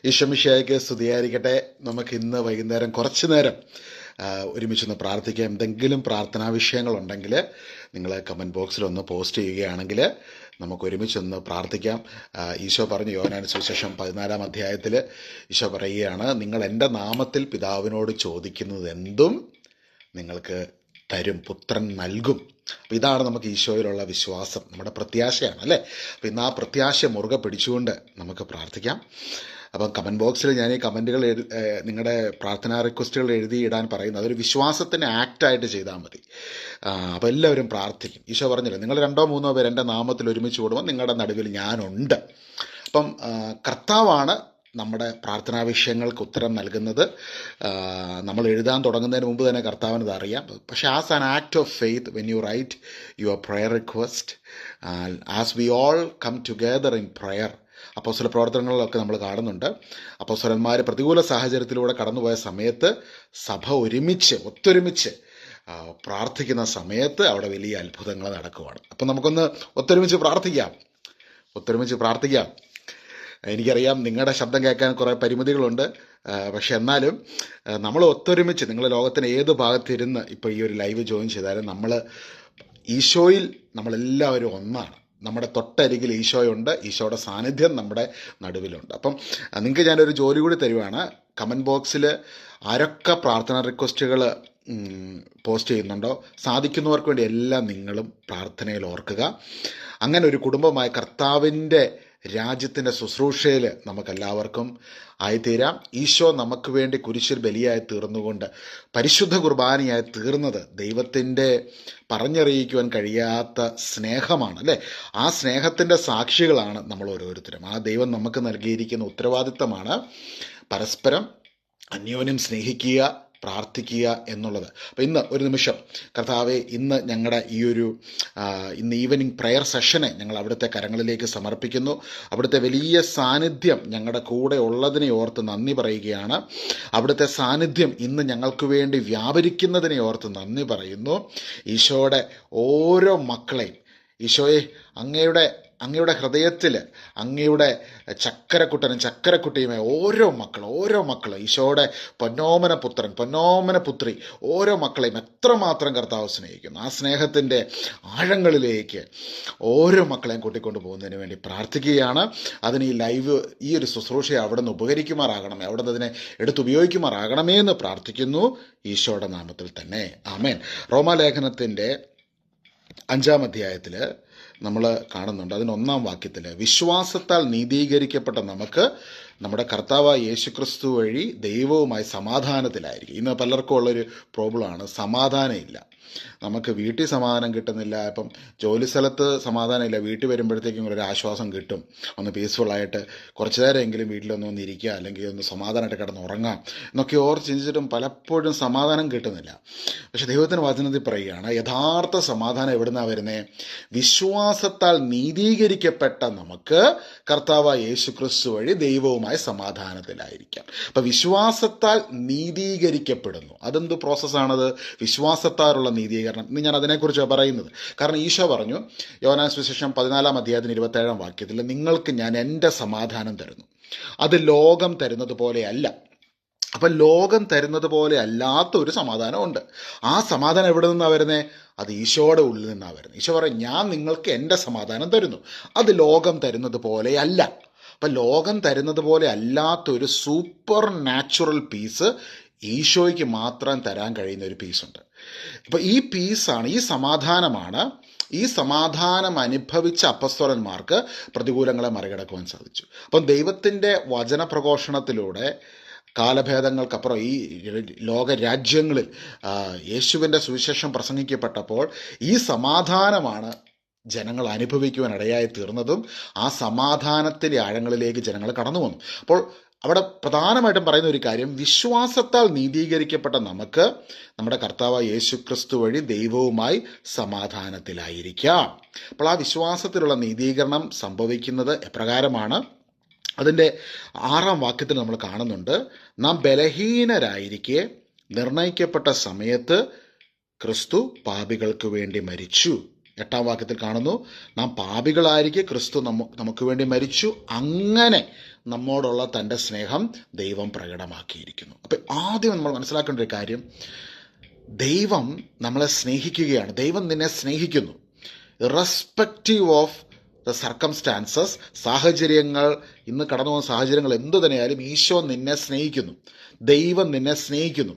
ഈശോമിശിഹായ്ക്ക് സ്തുതിയായിരിക്കട്ടെ. നമുക്ക് ഇന്ന് വൈകുന്നേരം കുറച്ച് നേരം ഒരുമിച്ചൊന്ന് പ്രാർത്ഥിക്കാം. എന്തെങ്കിലും പ്രാർത്ഥനാ വിഷയങ്ങളുണ്ടെങ്കിൽ നിങ്ങൾ കമൻറ്റ് ബോക്സിലൊന്ന് പോസ്റ്റ് ചെയ്യുകയാണെങ്കിൽ നമുക്ക് ഒരുമിച്ചൊന്ന് പ്രാർത്ഥിക്കാം. ഈശോ പറഞ്ഞു, യോഹന്നാൻ സുവിശേഷം 14-ാം അധ്യായത്തിൽ ഈശോ പറയുകയാണ്, നിങ്ങൾ എൻ്റെ നാമത്തിൽ പിതാവിനോട് ചോദിക്കുന്നത് എന്തും നിങ്ങൾക്ക് തരും, പുത്രൻ നൽകും. അപ്പം ഇതാണ് നമുക്ക് ഈശോയിലുള്ള വിശ്വാസം, നമ്മുടെ പ്രത്യാശയാണ് അല്ലേ. അപ്പം ഇന്ന് ആ പ്രത്യാശ മുറുകെ പിടിച്ചുകൊണ്ട് നമുക്ക് പ്രാർത്ഥിക്കാം. അപ്പം കമൻറ്റ് ബോക്സിൽ ഞാൻ ഈ കമൻറ്റുകൾ നിങ്ങളുടെ പ്രാർത്ഥനാ റിക്വസ്റ്റുകൾ എഴുതിയിടാൻ പറയുന്നത് അതൊരു വിശ്വാസത്തിൻ്റെ ആക്റ്റായിട്ട് ചെയ്താൽ മതി. അപ്പോൾ എല്ലാവരും പ്രാർത്ഥിക്കും. ഈശോ പറഞ്ഞില്ലേ, നിങ്ങൾ 2-3 പേർ എൻ്റെ നാമത്തിൽ ഒരുമിച്ച് കൂടുമ്പോൾ നിങ്ങളുടെ നടുവിൽ ഞാനുണ്ട്. അപ്പം കർത്താവാണ് നമ്മുടെ പ്രാർത്ഥനാ വിഷയങ്ങൾക്ക് ഉത്തരം നൽകുന്നത്. നമ്മൾ എഴുതാൻ തുടങ്ങുന്നതിന് മുമ്പ് തന്നെ കർത്താവിന് ഇത് അറിയാം. പക്ഷേ as an act of faith when you write your prayer request, as we all come together in prayer, അപ്പോസ്തല പ്രവർത്തനങ്ങളിലൊക്കെ നമ്മൾ കാണുന്നുണ്ട്. അപ്പോസ്തലന്മാർ പ്രതികൂല സാഹചര്യത്തിലൂടെ കടന്നുപോയ സമയത്ത് സഭ ഒത്തൊരുമിച്ച് പ്രാർത്ഥിക്കുന്ന സമയത്ത് അവിടെ വലിയ അത്ഭുതങ്ങൾ നടക്കുവാണ്. അപ്പം നമുക്കൊന്ന് ഒത്തൊരുമിച്ച് പ്രാർത്ഥിക്കാം. എനിക്കറിയാം നിങ്ങളുടെ ശബ്ദം കേൾക്കാൻ കുറേ പരിമിതികളുണ്ട്, പക്ഷെ എന്നാലും നമ്മൾ ഒത്തൊരുമിച്ച്, നിങ്ങൾ ലോകത്തിന് ഏത് ഭാഗത്തിരുന്ന് ഇപ്പോൾ ഈ ഒരു ലൈവ് ജോയിൻ ചെയ്താലും നമ്മൾ ഈശോയിൽ നമ്മളെല്ലാവരും ഒന്നാണ്. നമ്മുടെ തൊട്ടരികിൽ ഈശോയുണ്ട്, ഈശോയുടെ സാന്നിധ്യം നമ്മുടെ നടുവിലുണ്ട്. അപ്പം നിങ്ങൾക്ക് ഞാനൊരു ജോലി കൂടി തരുവാണ്. കമൻറ്റ് ബോക്സിൽ ആരൊക്കെ പ്രാർത്ഥനാ റിക്വസ്റ്റുകൾ പോസ്റ്റ് ചെയ്യുന്നുണ്ടോ സാധിക്കുന്നവർക്ക് വേണ്ടി എല്ലാം നിങ്ങളും പ്രാർത്ഥനയിൽ ഓർക്കുക. അങ്ങനെ ഒരു കുടുംബമായ കർത്താവിൻ്റെ രാജ്യത്തിൻ്റെ ശുശ്രൂഷയിൽ നമുക്കെല്ലാവർക്കും ആയിത്തീരാം. ഈശോ നമുക്ക് വേണ്ടി കുരിശിൽ ബലിയായി തീർന്നുകൊണ്ട് പരിശുദ്ധ കുർബാനയായി തീർന്നത് ദൈവത്തിൻ്റെ പറഞ്ഞറിയിക്കുവാൻ കഴിയാത്ത സ്നേഹമാണ് അല്ലേ. ആ സ്നേഹത്തിൻ്റെ സാക്ഷികളാണ് നമ്മൾ ഓരോരുത്തരും. ആ ദൈവം നമുക്ക് നൽകിയിരിക്കുന്ന ഉത്തരവാദിത്തമാണ് പരസ്പരം അന്യോന്യം സ്നേഹിക്കുക, പ്രാർത്ഥിക്കുക എന്നുള്ളത്. അപ്പോൾ ഇന്ന് ഒരു നിമിഷം കർത്താവെ, ഇന്ന് ഞങ്ങളുടെ ഇന്ന് ഈവനിങ് പ്രയർ സെഷനെ ഞങ്ങൾ അവിടുത്തെ കരങ്ങളിലേക്ക് സമർപ്പിക്കുന്നു. അവിടുത്തെ വലിയ സാന്നിധ്യം ഞങ്ങളുടെ കൂടെ ഉള്ളതിനെ ഓർത്ത് നന്ദി പറയുകയാണ്. അവിടുത്തെ സാന്നിധ്യം ഇന്ന് ഞങ്ങൾക്ക് വേണ്ടി വ്യാപരിക്കുന്നതിനെ ഓർത്ത് നന്ദി പറയുന്നു. ഈശോയുടെ ഓരോ മക്കളെയും, ഈശോയെ അങ്ങയുടെ ഹൃദയത്തിൽ അങ്ങയുടെ ചക്കരക്കുട്ടിയുമായി ഓരോ മക്കളും ഈശോയുടെ പൊന്നോമന പുത്രൻ, പൊന്നോമന പുത്രി, ഓരോ മക്കളെയും എത്രമാത്രം കർത്താവ് സ്നേഹിക്കുന്നു. ആ സ്നേഹത്തിൻ്റെ ആഴങ്ങളിലേക്ക് ഓരോ മക്കളെയും കൂട്ടിക്കൊണ്ടു പോകുന്നതിന് വേണ്ടി പ്രാർത്ഥിക്കുകയാണ്. അതിന് ഈ ഒരു ശുശ്രൂഷയെ അവിടെ നിന്ന് ഉപകരിക്കുമാറാകണമേ, അവിടെ നിന്ന് അതിനെ എടുത്തുപയോഗിക്കുമാറാകണമേ എന്ന് പ്രാർത്ഥിക്കുന്നു, ഈശോയുടെ നാമത്തിൽ തന്നെ, ആമേൻ. റോമാലേഖനത്തിൻ്റെ 5-ാം അധ്യായത്തിൽ നമ്മൾ കാണുന്നുണ്ട്. അതിന് 1-ാം വാക്യത്തിൽ, വിശ്വാസത്താൽ നീതീകരിക്കപ്പെട്ട നമുക്ക് നമ്മുടെ കർത്താവായ യേശുക്രിസ്തു വഴി ദൈവവുമായി സമാധാനത്തിലായിരിക്കും. ഇന്ന് പലർക്കും ഉള്ളൊരു പ്രോബ്ലമാണ്, സമാധാനമില്ല. നമുക്ക് വീട്ടിൽ സമാധാനം കിട്ടുന്നില്ല, ഇപ്പം ജോലി സ്ഥലത്ത് സമാധാനമില്ല, വീട്ടിൽ വരുമ്പോഴത്തേക്കും ഒരു ആശ്വാസം കിട്ടും, ഒന്ന് പീസ്ഫുള്ളായിട്ട് കുറച്ച് നേരമെങ്കിലും വീട്ടിലൊന്ന് ഇരിക്കുക, അല്ലെങ്കിൽ ഒന്ന് സമാധാനമായിട്ട് കിടന്ന് ഉറങ്ങാം എന്നൊക്കെ ചിന്തിച്ചിട്ടും പലപ്പോഴും സമാധാനം കിട്ടുന്നില്ല. പക്ഷെ ദൈവത്തിൻ്റെ വചനത്തിൽ പറയുകയാണ്, യഥാർത്ഥ സമാധാനം എവിടുന്നാണ് വരുന്നത്? വിശ്വാസത്താൽ നീതീകരിക്കപ്പെട്ട നമുക്ക് കർത്താവായ യേശുക്രിസ്തു വഴി ദൈവവുമായി സമാധാനത്തിലായിരിക്കാം. അപ്പം വിശ്വാസത്താൽ നീതീകരിക്കപ്പെടുന്നു. അതെന്ത് പ്രോസസ്സാണത്? വിശ്വാസത്താലുള്ള നീതീകരണം. ഇന്ന് ഞാൻ അതിനെക്കുറിച്ചാണ് പറയുന്നത്. കാരണം ഈശോ പറഞ്ഞു, യോഹന്നാൻ സുവിശേഷം 14-ാം അധ്യായത്തിന് 27-ാം വാക്യത്തിൽ, നിങ്ങൾക്ക് ഞാൻ എൻ്റെ സമാധാനം തരുന്നു, അത് ലോകം തരുന്നത് പോലെയല്ല. അപ്പം ലോകം തരുന്നത് പോലെ അല്ലാത്ത ഒരു സമാധാനമുണ്ട്. ആ സമാധാനം എവിടെ നിന്നാണ് വരുന്നത്? അത് ഈശോയുടെ ഉള്ളിൽ നിന്നാണ് വരുന്നത്. ഈശോ പറയും, ഞാൻ നിങ്ങൾക്ക് എൻ്റെ സമാധാനം തരുന്നു, അത് ലോകം തരുന്നത് പോലെയല്ല. അപ്പം ലോകം തരുന്നത് പോലെ അല്ലാത്തൊരു സൂപ്പർ നാച്ചുറൽ പീസ് ഈശോയ്ക്ക് മാത്രം തരാൻ കഴിയുന്ന ഒരു പീസുണ്ട്. ഇപ്പം ഈ പീസാണ്, ഈ സമാധാനം അനുഭവിച്ച അപ്പസ്തോലന്മാർക്ക് പ്രതികൂലങ്ങളെ മറികടക്കുവാൻ സാധിച്ചു. അപ്പം ദൈവത്തിൻ്റെ വചനപ്രഘോഷണത്തിലൂടെ കാലഭേദങ്ങൾക്കപ്പുറം ഈ ലോകരാജ്യങ്ങളിൽ യേശുവിൻ്റെ സുവിശേഷം പ്രസംഗിക്കപ്പെട്ടപ്പോൾ ഈ സമാധാനമാണ് ജനങ്ങൾ അനുഭവിക്കുവാൻ ഇടയായി തീർന്നതും ആ സമാധാനത്തിൻ്റെ ആഴങ്ങളിലേക്ക് ജനങ്ങൾ കടന്നു വന്നു. അപ്പോൾ അവിടെ പ്രധാനമായിട്ടും പറയുന്ന ഒരു കാര്യം, വിശ്വാസത്താൽ നീതീകരിക്കപ്പെട്ട നമുക്ക് നമ്മുടെ കർത്താവായ യേശുക്രിസ്തു വഴി ദൈവവുമായി സമാധാനത്തിലായിരിക്കാം. അപ്പോൾ ആ വിശ്വാസത്തിലുള്ള നീതീകരണം സംഭവിക്കുന്നത് എപ്രകാരമാണ്? അതിൻ്റെ 6-ാം വാക്യത്തിൽ നമ്മൾ കാണുന്നുണ്ട്, നാം ബലഹീനരായിരിക്കെ നിർണയിക്കപ്പെട്ട സമയത്ത് ക്രിസ്തു പാപികൾക്ക് വേണ്ടി മരിച്ചു 8-ാം വാക്യത്തിൽ കാണുന്നു, നാം പാപികളായിരിക്കെ ക്രിസ്തു നമുക്ക് വേണ്ടി മരിച്ചു, അങ്ങനെ നമ്മോടുള്ള തൻ്റെ സ്നേഹം ദൈവം പ്രകടമാക്കിയിരിക്കുന്നു. അപ്പം ആദ്യം നമ്മൾ മനസ്സിലാക്കേണ്ട ഒരു കാര്യം, ദൈവം നമ്മളെ സ്നേഹിക്കുകയാണ്. ദൈവം നിന്നെ സ്നേഹിക്കുന്നു. ഇറസ്പെക്റ്റീവ് ഓഫ് ദ സർക്കംസ്റ്റാൻസസ്, സാഹചര്യങ്ങൾ, ഇന്ന് കടന്നു പോകുന്ന സാഹചര്യങ്ങൾ എന്തു തന്നെയായാലും ഈശോ നിന്നെ സ്നേഹിക്കുന്നു. ദൈവം നിന്നെ സ്നേഹിക്കുന്നു.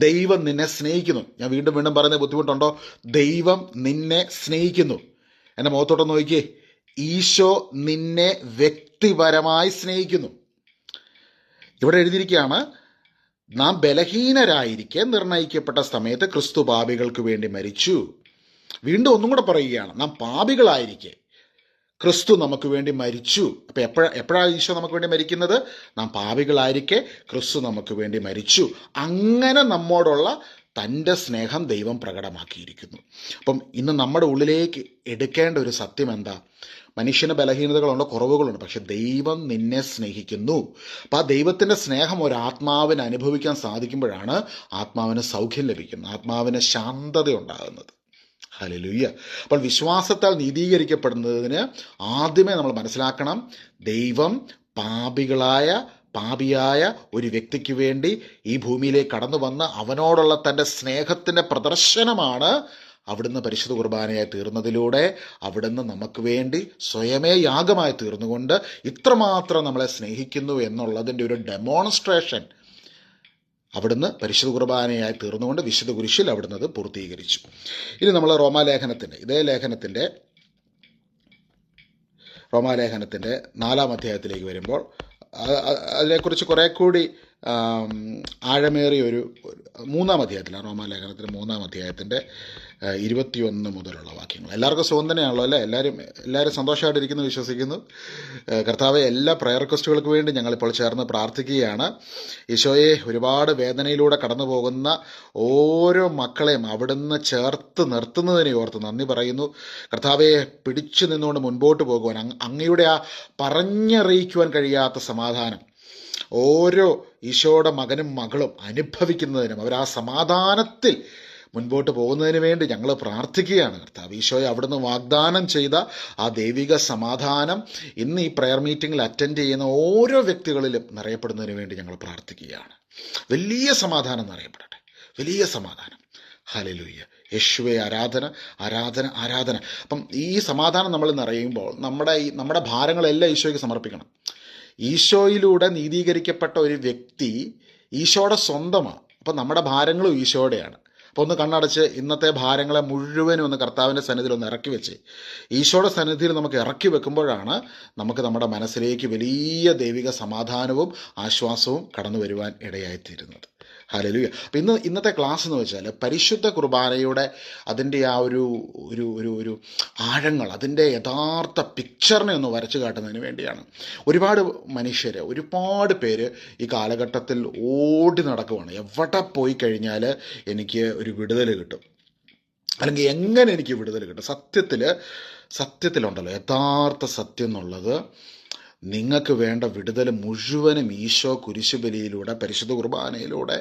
ദൈവം നിന്നെ സ്നേഹിക്കുന്നു. ഞാൻ വീണ്ടും വീണ്ടും പറയുന്നത് ബുദ്ധിമുട്ടുണ്ടോ? ദൈവം നിന്നെ സ്നേഹിക്കുന്നു. എൻ്റെ മുഖത്തോട്ട് നോക്കിയേ, ഈശോ നിന്നെ വ്യക്തിപരമായി സ്നേഹിക്കുന്നു. ഇവിടെ എഴുതിയിരിക്കുകയാണ്, നാം ബലഹീനരായിരിക്കെ നിർണയിക്കപ്പെട്ട സമയത്ത് ക്രിസ്തു പാപികൾക്ക് വേണ്ടി മരിച്ചു. വീണ്ടും ഒന്നും കൂടെ പറയുകയാണ്, നാം പാപികളായിരിക്കെ ക്രിസ്തു നമുക്ക് വേണ്ടി മരിച്ചു. അപ്പം എപ്പോഴാണ് ഈശോ നമുക്ക് വേണ്ടി മരിക്കുന്നത്? നാം പാപികളായിരിക്കെ ക്രിസ്തു നമുക്ക് വേണ്ടി മരിച്ചു, അങ്ങനെ നമ്മോടുള്ള തൻ്റെ സ്നേഹം ദൈവം പ്രകടമാക്കിയിരിക്കുന്നു. അപ്പം ഇന്ന് നമ്മുടെ ഉള്ളിലേക്ക് എടുക്കേണ്ട ഒരു സത്യം എന്താ? മനുഷ്യന് ബലഹീനതകളുണ്ട്, കുറവുകളുണ്ട്, പക്ഷെ ദൈവം നിന്നെ സ്നേഹിക്കുന്നു. അപ്പം ആ ദൈവത്തിൻ്റെ സ്നേഹം ഒരു ആത്മാവിന് അനുഭവിക്കാൻ സാധിക്കുമ്പോഴാണ് ആത്മാവിന് സൗഖ്യം ലഭിക്കുന്നത്, ആത്മാവിന് ശാന്തത ഉണ്ടാകുന്നത്. ഹല്ലേലൂയ. അപ്പോൾ വിശ്വാസത്താൽ നീതീകരിക്കപ്പെടുന്നതിന് ആദ്യമേ നമ്മൾ മനസ്സിലാക്കണം, ദൈവം പാപിയായ ഒരു വ്യക്തിക്ക് വേണ്ടി ഈ ഭൂമിയിലേക്ക് കടന്നു വന്ന് അവനോടുള്ള തൻ്റെ സ്നേഹത്തിൻ്റെ പ്രദർശനമാണ് അവിടുന്ന് പരിശുദ്ധ കുർബാനയായി തീർന്നതിലൂടെ അവിടുന്ന് നമുക്ക് വേണ്ടി സ്വയമേ യാഗമായി തീർന്നുകൊണ്ട് ഇത്രമാത്രം നമ്മളെ സ്നേഹിക്കുന്നു എന്നുള്ളതിൻ്റെ ഒരു ഡെമോൺസ്ട്രേഷൻ അവിടുന്ന് പരിശുദ്ധ കുർബാനയായി തീർന്നുകൊണ്ട് വിശുദ്ധ കുരിശിൽ അവിടുന്ന് അത് പൂർത്തീകരിച്ചു. ഇനി നമ്മൾ റോമാലേഖനത്തിൻ്റെ 4-ാം അധ്യായത്തിലേക്ക് വരുമ്പോൾ അതിനെക്കുറിച്ച് കുറേ കൂടി ആഴമേറിയ ഒരു 3-ാം അധ്യായത്തിലാണ്. റോമാലേഖനത്തിൻ്റെ 3-ാം അധ്യായത്തിൻ്റെ 21 മുതലുള്ള വാക്യങ്ങൾ. എല്ലാവർക്കും സുഖം തന്നെയാണല്ലോ അല്ലേ? എല്ലാവരും സന്തോഷമായിട്ടിരിക്കുന്നു വിശ്വസിക്കുന്നു. കർത്താവെ, എല്ലാ പ്രയർ റിക്വസ്റ്റുകൾക്ക് വേണ്ടി ഞങ്ങളിപ്പോൾ ചേർന്ന് പ്രാർത്ഥിക്കുകയാണ്. ഈശോയെ, ഒരുപാട് വേദനയിലൂടെ കടന്നു പോകുന്ന ഓരോ മക്കളെയും അവിടുന്ന് ചേർത്ത് നിർത്തുന്നതിനെ ഓർത്ത് നന്ദി പറയുന്നു. കർത്താവെ, പിടിച്ചു നിന്നുകൊണ്ട് മുൻപോട്ട് പോകുവാൻ അങ്ങയുടെ ആ പറഞ്ഞറിയിക്കുവാൻ കഴിയാത്ത സമാധാനം ഓരോ ഈശോയുടെ മകനും മകളും അനുഭവിക്കുന്നതിനും അവർ ആ സമാധാനത്തിൽ മുൻപോട്ട് പോകുന്നതിന് വേണ്ടി ഞങ്ങൾ പ്രാർത്ഥിക്കുകയാണ്. കർത്താവ്, ഈശോയെ അവിടുന്ന് വാഗ്ദാനം ചെയ്ത ആ ദൈവിക സമാധാനം ഇന്ന് ഈ പ്രയർ മീറ്റിങ്ങിൽ അറ്റൻഡ് ചെയ്യുന്ന ഓരോ വ്യക്തികളിലും നിറയപ്പെടുന്നതിന് വേണ്ടി ഞങ്ങൾ പ്രാർത്ഥിക്കുകയാണ്. വലിയ സമാധാനം നിറയപ്പെടട്ടെ, വലിയ സമാധാനം. ഹല്ലേലൂയ. യേശുവേ, ആരാധന. അപ്പം ഈ സമാധാനം നമ്മൾ നിറയുമ്പോൾ നമ്മുടെ ഭാരങ്ങളെല്ലാം ഈശോയ്ക്ക് സമർപ്പിക്കണം. ഈശോയിലൂടെ നീതീകരിക്കപ്പെട്ട ഒരു വ്യക്തി ഈശോയുടെ സ്വന്തമാണ്. അപ്പം നമ്മുടെ ഭാരങ്ങളും ഈശോയുടെയാണ്. അപ്പോൾ ഒന്ന് കണ്ണടച്ച് ഇന്നത്തെ ഭാരങ്ങളെ മുഴുവനും ഒന്ന് കർത്താവിൻ്റെ സന്നിധിയിൽ ഒന്ന് ഇറക്കി വെച്ച് ഈശോയുടെ സന്നിധിയിൽ നമുക്ക് ഇറക്കി വെക്കുമ്പോഴാണ് നമുക്ക് നമ്മുടെ മനസ്സിലേക്ക് വലിയ ദൈവിക സമാധാനവും ആശ്വാസവും കടന്നു വരുവാൻ ഇടയായിത്തീരുന്നത്. ഹല്ലേലൂയ. അപ്പം ഇന്നത്തെ ക്ലാസ് എന്ന് വെച്ചാൽ പരിശുദ്ധ കുർബാനയുടെ അതിൻ്റെ ആ ഒരു ആഴങ്ങൾ, അതിൻ്റെ യഥാർത്ഥ പിക്ചറിനെ ഒന്ന് വരച്ചു കാട്ടുന്നതിന് വേണ്ടിയാണ്. ഒരുപാട് പേര് ഈ കാലഘട്ടത്തിൽ ഓടി നടക്കുവാണ്. എവിടെ പോയി കഴിഞ്ഞാൽ എനിക്ക് ഒരു വിടുതൽ കിട്ടും, അല്ലെങ്കിൽ എങ്ങനെ എനിക്ക് വിടുതൽ കിട്ടും. സത്യത്തിലുണ്ടല്ലോ യഥാർത്ഥ സത്യം എന്നുള്ളത്, നിങ്ങൾക്ക് വേണ്ട വിടുതൽ മുഴുവനും ഈശോ കുരിശുബലിയിലൂടെ പരിശുദ്ധ കുർബാനയിലൂടെ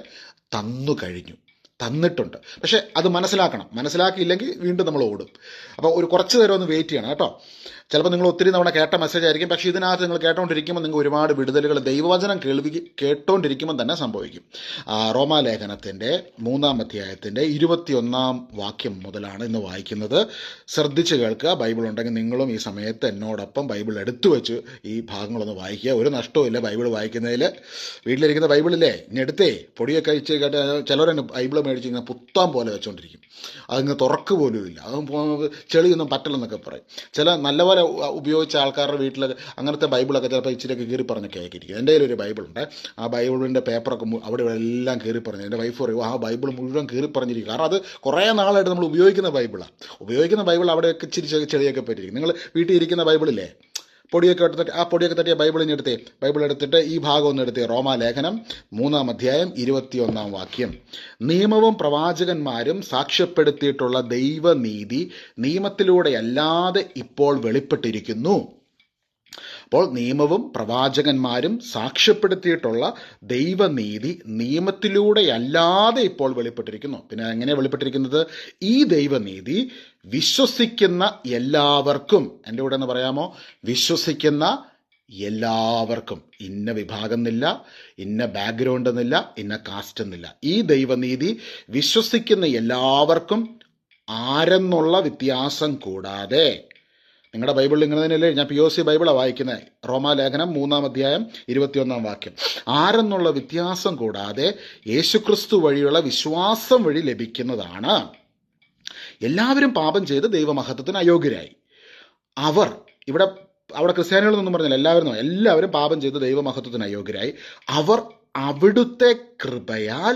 തന്നിട്ടുണ്ട്. പക്ഷേ അത് മനസ്സിലാക്കിയില്ലെങ്കിൽ വീണ്ടും നമ്മൾ ഓടും. അപ്പോൾ കുറച്ച് നേരം ഒന്ന് വെയിറ്റ് ചെയ്യണം കേട്ടോ. ചിലപ്പോൾ നിങ്ങൾ ഒത്തിരി തവണ കേട്ട മെസ്സേജ് ആയിരിക്കും, പക്ഷേ ഇതിനകത്ത് നിങ്ങൾ കേട്ടോണ്ടിരിക്കുമ്പോൾ നിങ്ങൾക്ക് ഒരുപാട് വിടുതലുകൾ ദൈവവചനം കേട്ടോണ്ടിരിക്കുമ്പോൾ തന്നെ സംഭവിക്കും. റോമാലേഖനത്തിൻ്റെ 3-ാം അധ്യായത്തിൻ്റെ 21-ാം വാക്യം മുതലാണ് ഇന്ന് വായിക്കുന്നത്. ശ്രദ്ധിച്ച് കേൾക്കുക. ബൈബിൾ ഉണ്ടെങ്കിൽ നിങ്ങളും ഈ സമയത്ത് എന്നോടൊപ്പം ബൈബിൾ എടുത്തു വെച്ച് ഈ ഭാഗങ്ങളൊന്ന് വായിക്കുക. ഒരു നഷ്ടവും ബൈബിൾ വായിക്കുന്നതിൽ. വീട്ടിലിരിക്കുന്ന ബൈബിളില്ലേ, ഇനി എടുത്തേ പൊടിയൊക്കെ അഴിച്ച് കേട്ട് ചിലരെന്നെ ബൈബിൾ മേടിച്ച് ഇങ്ങനെ പുത്താൻ പോലെ വെച്ചുകൊണ്ടിരിക്കും. അതിങ്ങ് തുറക്ക് പോലും ഇല്ല, അത് ചെളിയൊന്നും പറ്റില്ലെന്നൊക്കെ പറയും. ചില നല്ലപോലെ ഉപയോഗിച്ച ആൾക്കാരുടെ വീട്ടിൽ അങ്ങനത്തെ ബൈബിളൊക്കെ ചിലപ്പോൾ ഇച്ചിരിയൊക്കെ കീറി പറഞ്ഞൊക്കെ ആക്കിയിരിക്കും. എൻ്റെ കയ്യിലൊരു ബൈബിളുണ്ട്. ആ ബൈബിളിൻ്റെ പേപ്പറൊക്കെ അവിടെ എല്ലാം കീറി പറഞ്ഞു. എൻ്റെ വൈഫ് പറയും, ആ ബൈബിൾ മുഴുവൻ കീറി പറഞ്ഞിരിക്കും. കാരണം അത് കുറേ നാളായിട്ട് നമ്മൾ ഉപയോഗിക്കുന്ന ബൈബിൾ അവിടെയൊക്കെ ഇച്ചിരി ചെളിയൊക്കെ പറ്റിയിരിക്കും. നിങ്ങൾ വീട്ടിൽ ഇരിക്കുന്ന ബൈബിളില്ലേ, പൊടിയൊക്കെ തട്ടിയ ബൈബിളിന് എടുത്തേ. ബൈബിൾ എടുത്തിട്ട് ഈ ഭാഗം ഒന്ന് എടുത്തേ. റോമാലേഖനം 3-ാം അധ്യായം 21-ാം വാക്യം. നിയമവും പ്രവാചകന്മാരും സാക്ഷ്യപ്പെടുത്തിയിട്ടുള്ള ദൈവനീതി നിയമത്തിലൂടെ അല്ലാതെ ഇപ്പോൾ വെളിപ്പെട്ടിരിക്കുന്നു. അപ്പോൾ നിയമവും പ്രവാചകന്മാരും സാക്ഷ്യപ്പെടുത്തിയിട്ടുള്ള ദൈവനീതി നിയമത്തിലൂടെയല്ലാതെ ഇപ്പോൾ വെളിപ്പെട്ടിരിക്കുന്നു. പിന്നെ എങ്ങനെ വെളിപ്പെട്ടിരിക്കുന്നത്? ഈ ദൈവനീതി വിശ്വസിക്കുന്ന എല്ലാവർക്കും, എൻ്റെ കൂടെ എന്ന് പറയാമോ? വിശ്വസിക്കുന്ന എല്ലാവർക്കും. ഇന്ന വിഭാഗം എന്നില്ല, ഇന്ന ബാക്ക്ഗ്രൗണ്ട് എന്നില്ല, ഇന്ന കാസ്റ്റ് എന്നില്ല. ഈ ദൈവനീതി വിശ്വസിക്കുന്ന എല്ലാവർക്കും ആരെന്നുള്ള വ്യത്യാസം കൂടാതെ. നിങ്ങളുടെ ബൈബിളിൽ ഇങ്ങനെ തന്നെയല്ലേ? ഞാൻ POC ബൈബിളാണ് വായിക്കുന്നത്. റോമാലേഖനം 3-ാം അധ്യായം 21-ാം വാക്യം. ആരെന്നുള്ള വ്യത്യാസം കൂടാതെ യേശുക്രിസ്തു വഴിയുള്ള വിശ്വാസം വഴി ലഭിക്കുന്നതാണ്. എല്ലാവരും പാപം ചെയ്ത് ദൈവമഹത്വത്തിന് അയോഗ്യരായി. അവിടെ ക്രിസ്ത്യാനികളെന്നൊന്നും പറഞ്ഞില്ല, എല്ലാവരും പാപം ചെയ്ത് ദൈവമഹത്വത്തിന് അയോഗ്യരായി. അവർ അവിടുത്തെ കൃപയാൽ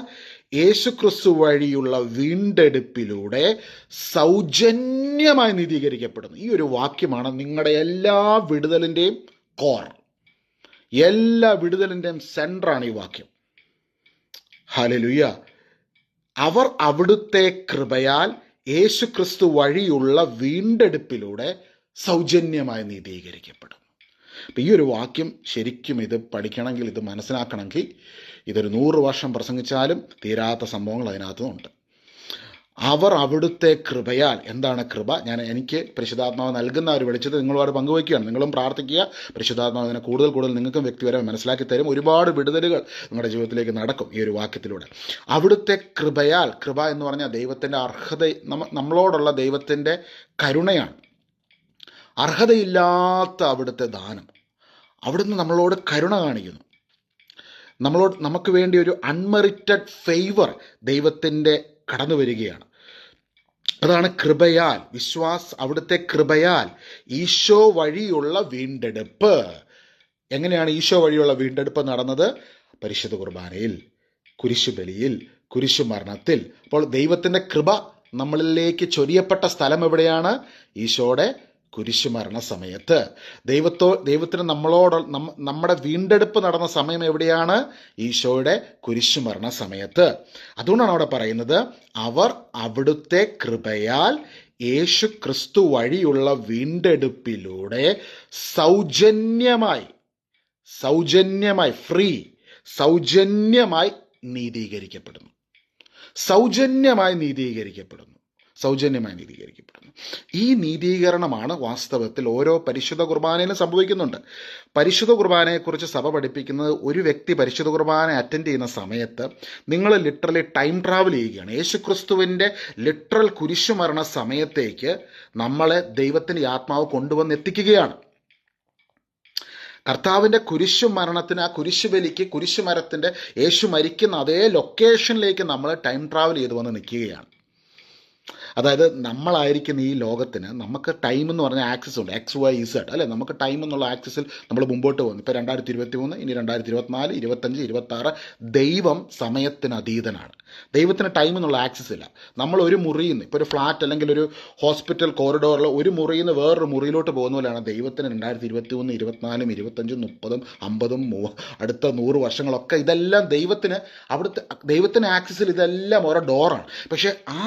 യേശുക്രിസ്തു വഴിയുള്ള വീണ്ടെടുപ്പിലൂടെ സൗജന്യമായി നീതീകരിക്കപ്പെടുന്നു. ഈ ഒരു വാക്യമാണ് നിങ്ങളുടെ എല്ലാ വിടുതലിൻ്റെയും കോർ, എല്ലാ വിടുതലിൻ്റെയും സെൻറ്ററാണ് ഈ വാക്യം. ഹല്ലേലൂയ. അവർ അവിടുത്തെ കൃപയാൽ യേശുക്രിസ്തു വഴിയുള്ള വീണ്ടെടുപ്പിലൂടെ സൗജന്യമായി നീതീകരിക്കപ്പെടും. അപ്പം ഈ ഒരു വാക്യം ശരിക്കും ഇത് പഠിക്കണമെങ്കിൽ, ഇത് മനസ്സിലാക്കണമെങ്കിൽ, ഇതൊരു 100 വർഷം പ്രസംഗിച്ചാലും തീരാത്ത സംഭവങ്ങൾ അതിനകത്തുമുണ്ട്. അവർ അവിടുത്തെ കൃപയാൽ. എന്താണ് കൃപ? എനിക്ക് പരിശുദ്ധാത്മാവ് നൽകുന്ന ഒരു വെളിച്ചത്തെ നിങ്ങളോട് പങ്കുവയ്ക്കുകയാണ്. നിങ്ങളും പ്രാർത്ഥിക്കുക, പരിശുദ്ധാത്മാവ് അതിനെ കൂടുതൽ നിങ്ങൾക്കും വ്യക്തിപരമായി മനസ്സിലാക്കി തരും. ഒരുപാട് വിടുതലുകൾ നിങ്ങളുടെ ജീവിതത്തിലേക്ക് നടക്കും ഈ ഒരു വാക്യത്തിലൂടെ. അവിടുത്തെ കൃപയാൽ. കൃപ എന്ന് പറഞ്ഞാൽ ദൈവത്തിൻ്റെ അർഹത, നമ്മളോടുള്ള ദൈവത്തിൻ്റെ കരുണയാണ്. അർഹതയില്ലാത്ത അവിടുത്തെ ദാനം. അവിടുന്ന് നമ്മളോട് കരുണ കാണിക്കുന്നു. നമുക്ക് വേണ്ടി ഒരു അൺമെറിറ്റഡ് ഫേവർ ദൈവത്തിൻ്റെ കടന്നു വരികയാണ്. അതാണ് കൃപയാൽ. അവിടുത്തെ കൃപയാൽ ഈശോ വഴിയുള്ള വീണ്ടെടുപ്പ്. എങ്ങനെയാണ് ഈശോ വഴിയുള്ള വീണ്ടെടുപ്പ് നടന്നത്? പരിശുദ്ധ കുർബാനയിൽ, കുരിശുബലിയിൽ, കുരിശുമരണത്തിൽ. അപ്പോൾ ദൈവത്തിൻ്റെ കൃപ നമ്മളിലേക്ക് ചൊരിയപ്പെട്ട സ്ഥലം എവിടെയാണ്? ഈശോയുടെ കുരിശുമരണ സമയത്ത്. ദൈവത്തിന് നമ്മുടെ വീണ്ടെടുപ്പ് നടന്ന സമയം എവിടെയാണ്? ഈശോയുടെ കുരിശുമരണ സമയത്ത്. അതുകൊണ്ടാണ് അവിടെ പറയുന്നത്, അവർ അവിടുത്തെ കൃപയാൽ യേശു ക്രിസ്തു വഴിയുള്ള വീണ്ടെടുപ്പിലൂടെ സൗജന്യമായി സൗജന്യമായി നീതീകരിക്കപ്പെടുന്നു. ഈ നീതീകരണമാണ് വാസ്തവത്തിൽ ഓരോ പരിശുദ്ധ കുർബാനയിലും സംഭവിക്കുന്നുണ്ട്. പരിശുദ്ധ കുർബാനയെക്കുറിച്ച് സഭ പഠിപ്പിക്കുന്നത്, ഒരു വ്യക്തി പരിശുദ്ധ കുർബാന അറ്റൻഡ് ചെയ്യുന്ന സമയത്ത് നിങ്ങൾ ലിറ്ററലി ടൈം ട്രാവൽ ചെയ്യുകയാണ്. യേശുക്രിസ്തുവിൻ്റെ ലിറ്ററൽ കുരിശുമരണ സമയത്തേക്ക് നമ്മളെ ദൈവത്തിൻ്റെ ആത്മാവ് കൊണ്ടുവന്ന് എത്തിക്കുകയാണ്. കർത്താവിൻ്റെ കുരിശുമരണത്തിന്, ആ കുരിശുബലിക്ക്, കുരിശുമരത്തിൻ്റെ യേശു മരിക്കുന്ന അതേ ലൊക്കേഷനിലേക്ക് നമ്മൾ ടൈം ട്രാവൽ ചെയ്ത് വന്ന് നിൽക്കുകയാണ്. അതായത് നമ്മളായിരിക്കുന്ന ഈ ലോകത്തിന് നമുക്ക് ടൈം എന്ന് പറഞ്ഞ ആക്സിസ് ഉണ്ട്, XYZ അല്ലേ? നമുക്ക് ടൈം എന്നുള്ള ആക്സിസിൽ നമ്മൾ മുമ്പോട്ട് പോകുന്നു. ഇപ്പോൾ 2023, ഇനി 2024, 25, 26. ദൈവം സമയത്തിന് അതീതനാണ്. ദൈവത്തിന് ടൈം എന്നുള്ള ആക്സിസ് ഇല്ല. നമ്മൾ ഒരു മുറിയിൽ നിന്ന്, ഇപ്പോൾ ഒരു ഫ്ലാറ്റ് അല്ലെങ്കിൽ ഒരു ഹോസ്പിറ്റൽ കോറിഡോറിൽ ഒരു മുറിയിൽ നിന്ന് വേറൊരു മുറിയിലോട്ട് പോകുന്ന പോലെയാണ് ദൈവത്തിന് 2023, 24, 25, 30, 50, അടുത്ത 100 വർഷങ്ങളൊക്കെ. ഇതെല്ലാം ദൈവത്തിന് ആക്സിസിൽ ഇതെല്ലാം ഓരോ ഡോറാണ്. പക്ഷേ ആ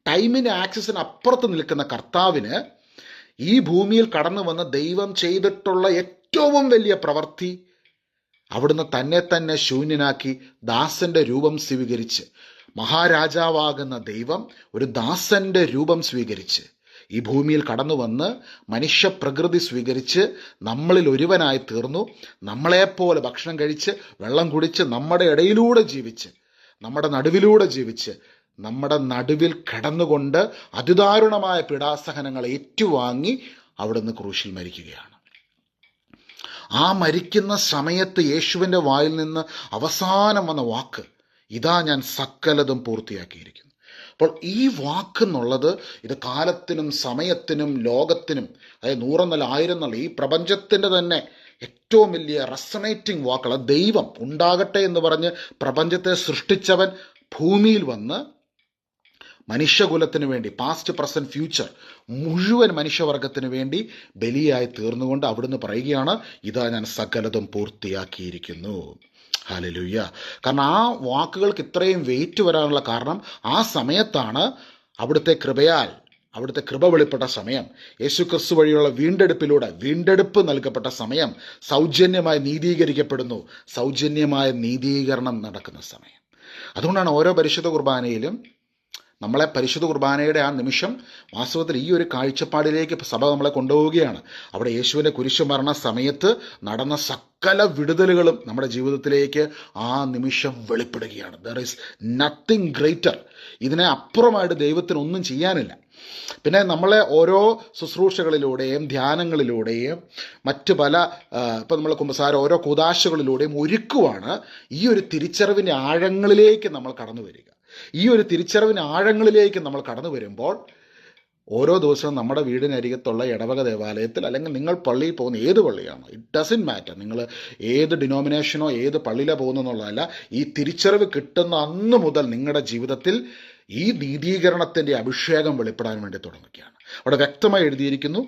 ടൈമിൻ്റെ ആക്സിസിന് അപ്പുറത്ത് നിൽക്കുന്ന കർത്താവിന് ഈ ഭൂമിയിൽ കടന്നു വന്ന ദൈവം ചെയ്തിട്ടുള്ള ഏറ്റവും വലിയ പ്രവൃത്തി, അവിടുന്ന് തന്നെ ശൂന്യനാക്കി ദാസന്റെ രൂപം സ്വീകരിച്ച്, മഹാരാജാവാകുന്ന ദൈവം ഒരു ദാസന്റെ രൂപം സ്വീകരിച്ച് ഈ ഭൂമിയിൽ കടന്നു വന്ന് മനുഷ്യപ്രകൃതി സ്വീകരിച്ച് നമ്മളിൽ ഒരുവനായി തീർന്നു. നമ്മളെപ്പോലെ ഭക്ഷണം കഴിച്ച് വെള്ളം കുടിച്ച് നമ്മുടെ ഇടയിലൂടെ ജീവിച്ച്, നമ്മുടെ നടുവിലൂടെ ജീവിച്ച്, നമ്മുടെ നടുവിൽ കിടന്നുകൊണ്ട് അതിദാരുണമായ പീഡാസഹനങ്ങൾ ഏറ്റുവാങ്ങി അവിടുന്ന് ക്രൂശിൽ മരിക്കുകയാണ്. ആ മരിക്കുന്ന സമയത്ത് യേശുവിൻ്റെ വായിൽ നിന്ന് അവസാനം വന്ന വാക്ക്, ഇതാ ഞാൻ സകലതും പൂർത്തിയാക്കിയിരിക്കുന്നു. അപ്പോൾ ഈ വാക്കെന്നുള്ളത് ഇത് കാലത്തിനും സമയത്തിനും ലോകത്തിനും, അതായത് 100 എന്നല്ല 1000 എന്നല്ല, ഈ പ്രപഞ്ചത്തിൻ്റെ തന്നെ ഏറ്റവും വലിയ റെസണേറ്റിംഗ് വാക്കുകൾ. ദൈവം ഉണ്ടാകട്ടെ എന്ന് പറഞ്ഞ് പ്രപഞ്ചത്തെ സൃഷ്ടിച്ചവൻ ഭൂമിയിൽ വന്ന് മനുഷ്യകുലത്തിന് വേണ്ടി, പാസ്റ്റ് പ്രസന്റ് ഫ്യൂച്ചർ മുഴുവൻ മനുഷ്യവർഗത്തിന് വേണ്ടി ബലിയായി തീർന്നുകൊണ്ട് അവിടുന്ന് പറയുകയാണ്, ഇതാ ഞാൻ സകലതും പൂർത്തിയാക്കിയിരിക്കുന്നു. ഹല്ലേലൂയ. കാരണം ആ വാക്കുകൾക്ക് ഇത്രയും വെയിറ്റ് വരാനുള്ള കാരണം ആ സമയത്താണ് അവിടുത്തെ കൃപയാൽ അവിടുത്തെ കൃപ വെളിപ്പെട്ട സമയം, യേശു ക്രിസ്തു വഴിയുള്ള വീണ്ടെടുപ്പിലൂടെ വീണ്ടെടുപ്പ് നൽകപ്പെട്ട സമയം, സൗജന്യമായി നീതീകരിക്കപ്പെടുന്നു, സൗജന്യമായ നീതീകരണം നടക്കുന്ന സമയം. അതുകൊണ്ടാണ് ഓരോ പരിശുദ്ധ കുർബാനയിലും നമ്മളെ പരിശുദ്ധ കുർബാനയുടെ ആ നിമിഷം വാസ്തവത്തിൽ ഈ ഒരു കാഴ്ചപ്പാടിലേക്ക് സഭ നമ്മളെ കൊണ്ടുപോവുകയാണ്. അവിടെ യേശുവിൻ്റെ കുരിശു മരണ സമയത്ത് നടന്ന സകല വിടുതലുകളും നമ്മുടെ ജീവിതത്തിലേക്ക് ആ നിമിഷം വെളിപ്പെടുകയാണ്. There is nothing greater. ഇതിനെ അപ്പുറമായിട്ട് ദൈവത്തിന് ഒന്നും ചെയ്യാനില്ല. പിന്നെ നമ്മളെ ഓരോ ശുശ്രൂഷകളിലൂടെയും ധ്യാനങ്ങളിലൂടെയും മറ്റ് പല ഇപ്പം നമ്മൾ കുമ്പസാരം ഓരോ കൂദാശകളിലൂടെയും ഒരുക്കുവാണ് ഈ ഒരു തിരിച്ചറിവിൻ്റെ ആഴങ്ങളിലേക്ക് നമ്മൾ കടന്നു വരിക. ഈ ഒരു തിരിച്ചറിവിന് ആഴങ്ങളിലേക്ക് നമ്മൾ കടന്നു വരുമ്പോൾ ഓരോ ദിവസവും നമ്മുടെ വീടിനരികത്തുള്ള ഇടവക ദേവാലയത്തിൽ, അല്ലെങ്കിൽ നിങ്ങൾ പള്ളിയിൽ പോകുന്ന ഏത് പള്ളിയാണോ, ഇറ്റ് ഡസൻറ്റ് മാറ്റർ, നിങ്ങൾ ഏത് ഡിനോമിനേഷനോ ഏത് പള്ളിയിലാണ് പോകുന്നതെന്നുള്ളതല്ല, ഈ തിരിച്ചറിവ് കിട്ടുന്ന അന്ന് മുതൽ നിങ്ങളുടെ ജീവിതത്തിൽ ഈ നീതീകരണത്തിൻ്റെ അഭിഷേകം വെളിപ്പെടാൻ വേണ്ടി തുടങ്ങുകയാണ്. അവിടെ വ്യക്തമായി എഴുതിയിരിക്കുന്നു,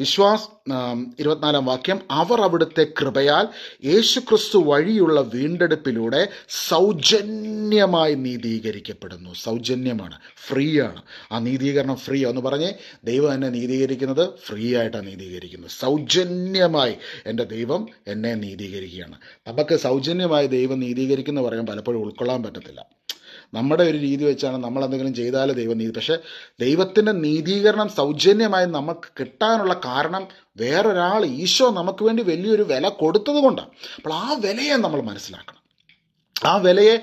24-ാം വാക്യം, അവർ അവിടുത്തെ കൃപയാൽ യേശുക്രിസ്തു വഴിയുള്ള വീണ്ടെടുപ്പിലൂടെ സൗജന്യമായി നീതീകരിക്കപ്പെടുന്നു. സൗജന്യമാണ്, ഫ്രീ ആണ്. ആ നീതീകരണം ഫ്രീ എന്ന് പറഞ്ഞേ, ദൈവം എന്നെ നീതീകരിക്കുന്നത് ഫ്രീ ആയിട്ടാണ് നീതീകരിക്കുന്നത്. സൗജന്യമായി എൻ്റെ ദൈവം എന്നെ നീതീകരിക്കുകയാണ്. നമുക്ക് സൗജന്യമായി ദൈവം നീതീകരിക്കുന്ന പറയാൻ പലപ്പോഴും ഉൾക്കൊള്ളാൻ പറ്റത്തില്ല. നമ്മുടെ ഒരു രീതി വെച്ചാണ് നമ്മൾ എന്തെങ്കിലും ചെയ്താൽ ദൈവം നീതി. പക്ഷേ ദൈവത്തിൻ്റെ നീതീകരണം സൗജന്യമായി നമുക്ക് കിട്ടാനുള്ള കാരണം വേറൊരാൾ, ഈശോ നമുക്ക് വേണ്ടി വലിയൊരു വില കൊടുത്തത് കൊണ്ടാണ്. അപ്പോൾ ആ വിലയെ നമ്മൾ മനസ്സിലാക്കണം. ആ വിലയെ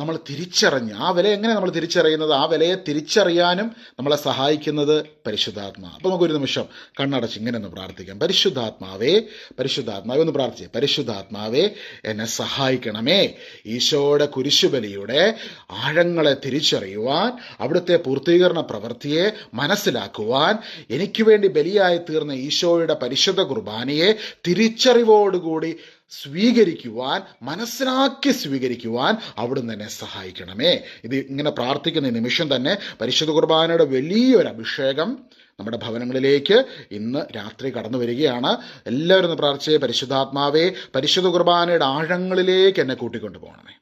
നമ്മൾ തിരിച്ചറിഞ്ഞ്, ആ വില എങ്ങനെ നമ്മൾ തിരിച്ചറിയുന്നത്, ആ വിലയെ തിരിച്ചറിയാനും നമ്മളെ സഹായിക്കുന്നത് പരിശുദ്ധാത്മാ. അപ്പോൾ നമുക്കൊരു നിമിഷം കണ്ണടച്ച് ഇങ്ങനെ ഒന്ന് പ്രാർത്ഥിക്കാം. പരിശുദ്ധാത്മാവേ, പരിശുദ്ധാത്മാവേ ഒന്ന് പ്രാർത്ഥിച്ചേ. പരിശുദ്ധാത്മാവേ, എന്നെ സഹായിക്കണമേ. ഈശോയുടെ കുരിശുബലിയുടെ ആഴങ്ങളെ തിരിച്ചറിയുവാൻ, അവിടുത്തെ പൂർത്തീകരണ പ്രവൃത്തിയെ മനസ്സിലാക്കുവാൻ, എനിക്ക് വേണ്ടി ബലിയായി തീർന്ന ഈശോയുടെ പരിശുദ്ധ കുർബാനയെ തിരിച്ചറിവോടുകൂടി സ്വീകരിക്കുവാൻ, മനസ്സിലാക്കി സ്വീകരിക്കുവാൻ അവിടുന്ന് എന്നെ സഹായിക്കണമേ. ഇത് ഇങ്ങനെ പ്രാർത്ഥിക്കുന്ന നിമിഷം തന്നെ പരിശുദ്ധ കുർബാനയുടെ വലിയൊരു അഭിഷേകം നമ്മുടെ ഭവനങ്ങളിലേക്ക് ഇന്ന് രാത്രി കടന്നു വരികയാണ്. എല്ലാവരും ഒന്ന് പ്രാർത്ഥിച്ചേ. പരിശുദ്ധാത്മാവേ, പരിശുദ്ധ കുർബാനയുടെ ആഴങ്ങളിലേക്ക് എന്നെ കൂട്ടിക്കൊണ്ടു പോകണമേ.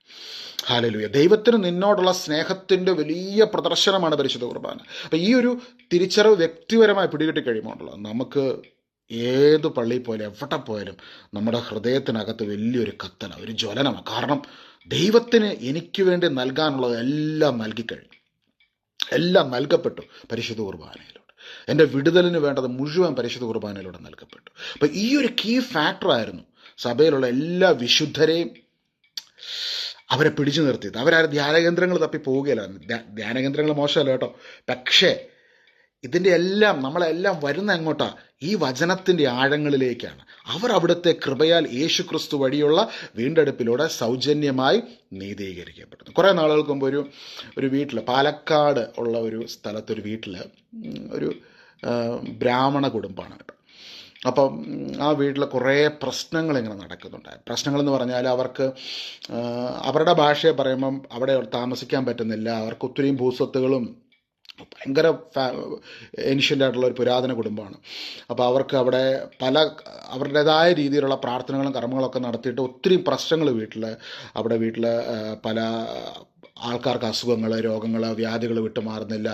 ഹല്ലേലൂയ. ദൈവത്തിന് നിന്നോടുള്ള സ്നേഹത്തിൻ്റെ വലിയ പ്രദർശനമാണ് പരിശുദ്ധ കുർബാന. അപ്പം ഈ ഒരു തിരിച്ചറിവ് വ്യക്തിപരമായി പിടികിട്ടി കഴിയുമ്പോഴുള്ള നമുക്ക് ഏത് പള്ളിയിൽ പോയാലും എവിടെ പോയാലും നമ്മുടെ ഹൃദയത്തിനകത്ത് വലിയൊരു കത്തലാണ്, ഒരു ജ്വലനമാണ്. കാരണം ദൈവത്തിന് എനിക്ക് വേണ്ടി നൽകാനുള്ളത് എല്ലാം നൽകിക്കഴിഞ്ഞു, എല്ലാം നൽകപ്പെട്ടു പരിശുദ്ധ കുർബാനയിലൂടെ. എൻ്റെ വിടുതലിന് വേണ്ടത് മുഴുവൻ പരിശുദ്ധ കുർബാനയിലൂടെ നൽകപ്പെട്ടു. അപ്പം ഈ ഒരു കീ ഫാക്ടറായിരുന്നു സഭയിലുള്ള എല്ലാ വിശുദ്ധരെയും അവരെ പിടിച്ചു നിർത്തിയത്. അവരാരും ധ്യാനകേന്ദ്രങ്ങൾ തപ്പി പോവുകയല്ല. ധ്യാനകേന്ദ്രങ്ങൾ മോശമല്ല കേട്ടോ. പക്ഷേ ഇതിൻ്റെ എല്ലാം നമ്മളെല്ലാം വരുന്ന എങ്ങോട്ടാ? ഈ വചനത്തിൻ്റെ ആഴങ്ങളിലേക്കാണ്. അവർ അവിടുത്തെ കൃപയാൽ യേശു ക്രിസ്തു വഴിയുള്ള വീണ്ടെടുപ്പിലൂടെ സൗജന്യമായി നീതീകരിക്കപ്പെടുന്നു. കുറേ നാളുകൾക്ക് മുമ്പ് ഒരു വീട്ടിൽ, പാലക്കാട് ഉള്ള ഒരു സ്ഥലത്തൊരു വീട്ടിൽ ഒരു ബ്രാഹ്മണ കുടുംബമാണ് കേട്ടോ. അപ്പം ആ വീട്ടിൽ കുറേ പ്രശ്നങ്ങൾ ഇങ്ങനെ നടക്കുന്നുണ്ടായിരുന്നു. പ്രശ്നങ്ങളെന്ന് പറഞ്ഞാൽ അവർക്ക് അവരുടെ ഭാഷയെ പറയുമ്പം അവിടെ താമസിക്കാൻ പറ്റുന്നില്ല. അവർക്ക് ഒത്തിരിയും ഭൂസ്വത്തുകളും ഭയങ്കര ഏൻഷ്യൻ്റ് ആയിട്ടുള്ള ഒരു പുരാതന കുടുംബമാണ്. അപ്പോൾ അവർക്ക് അവിടെ അവരുടേതായ രീതിയിലുള്ള പ്രാർത്ഥനകളും കർമ്മങ്ങളൊക്കെ നടത്തിയിട്ട് ഒത്തിരി പ്രശ്നങ്ങൾ വീട്ടിൽ പല ആൾക്കാർക്ക് അസുഖങ്ങൾ, രോഗങ്ങൾ, വ്യാധികൾ വിട്ടുമാറുന്നില്ല.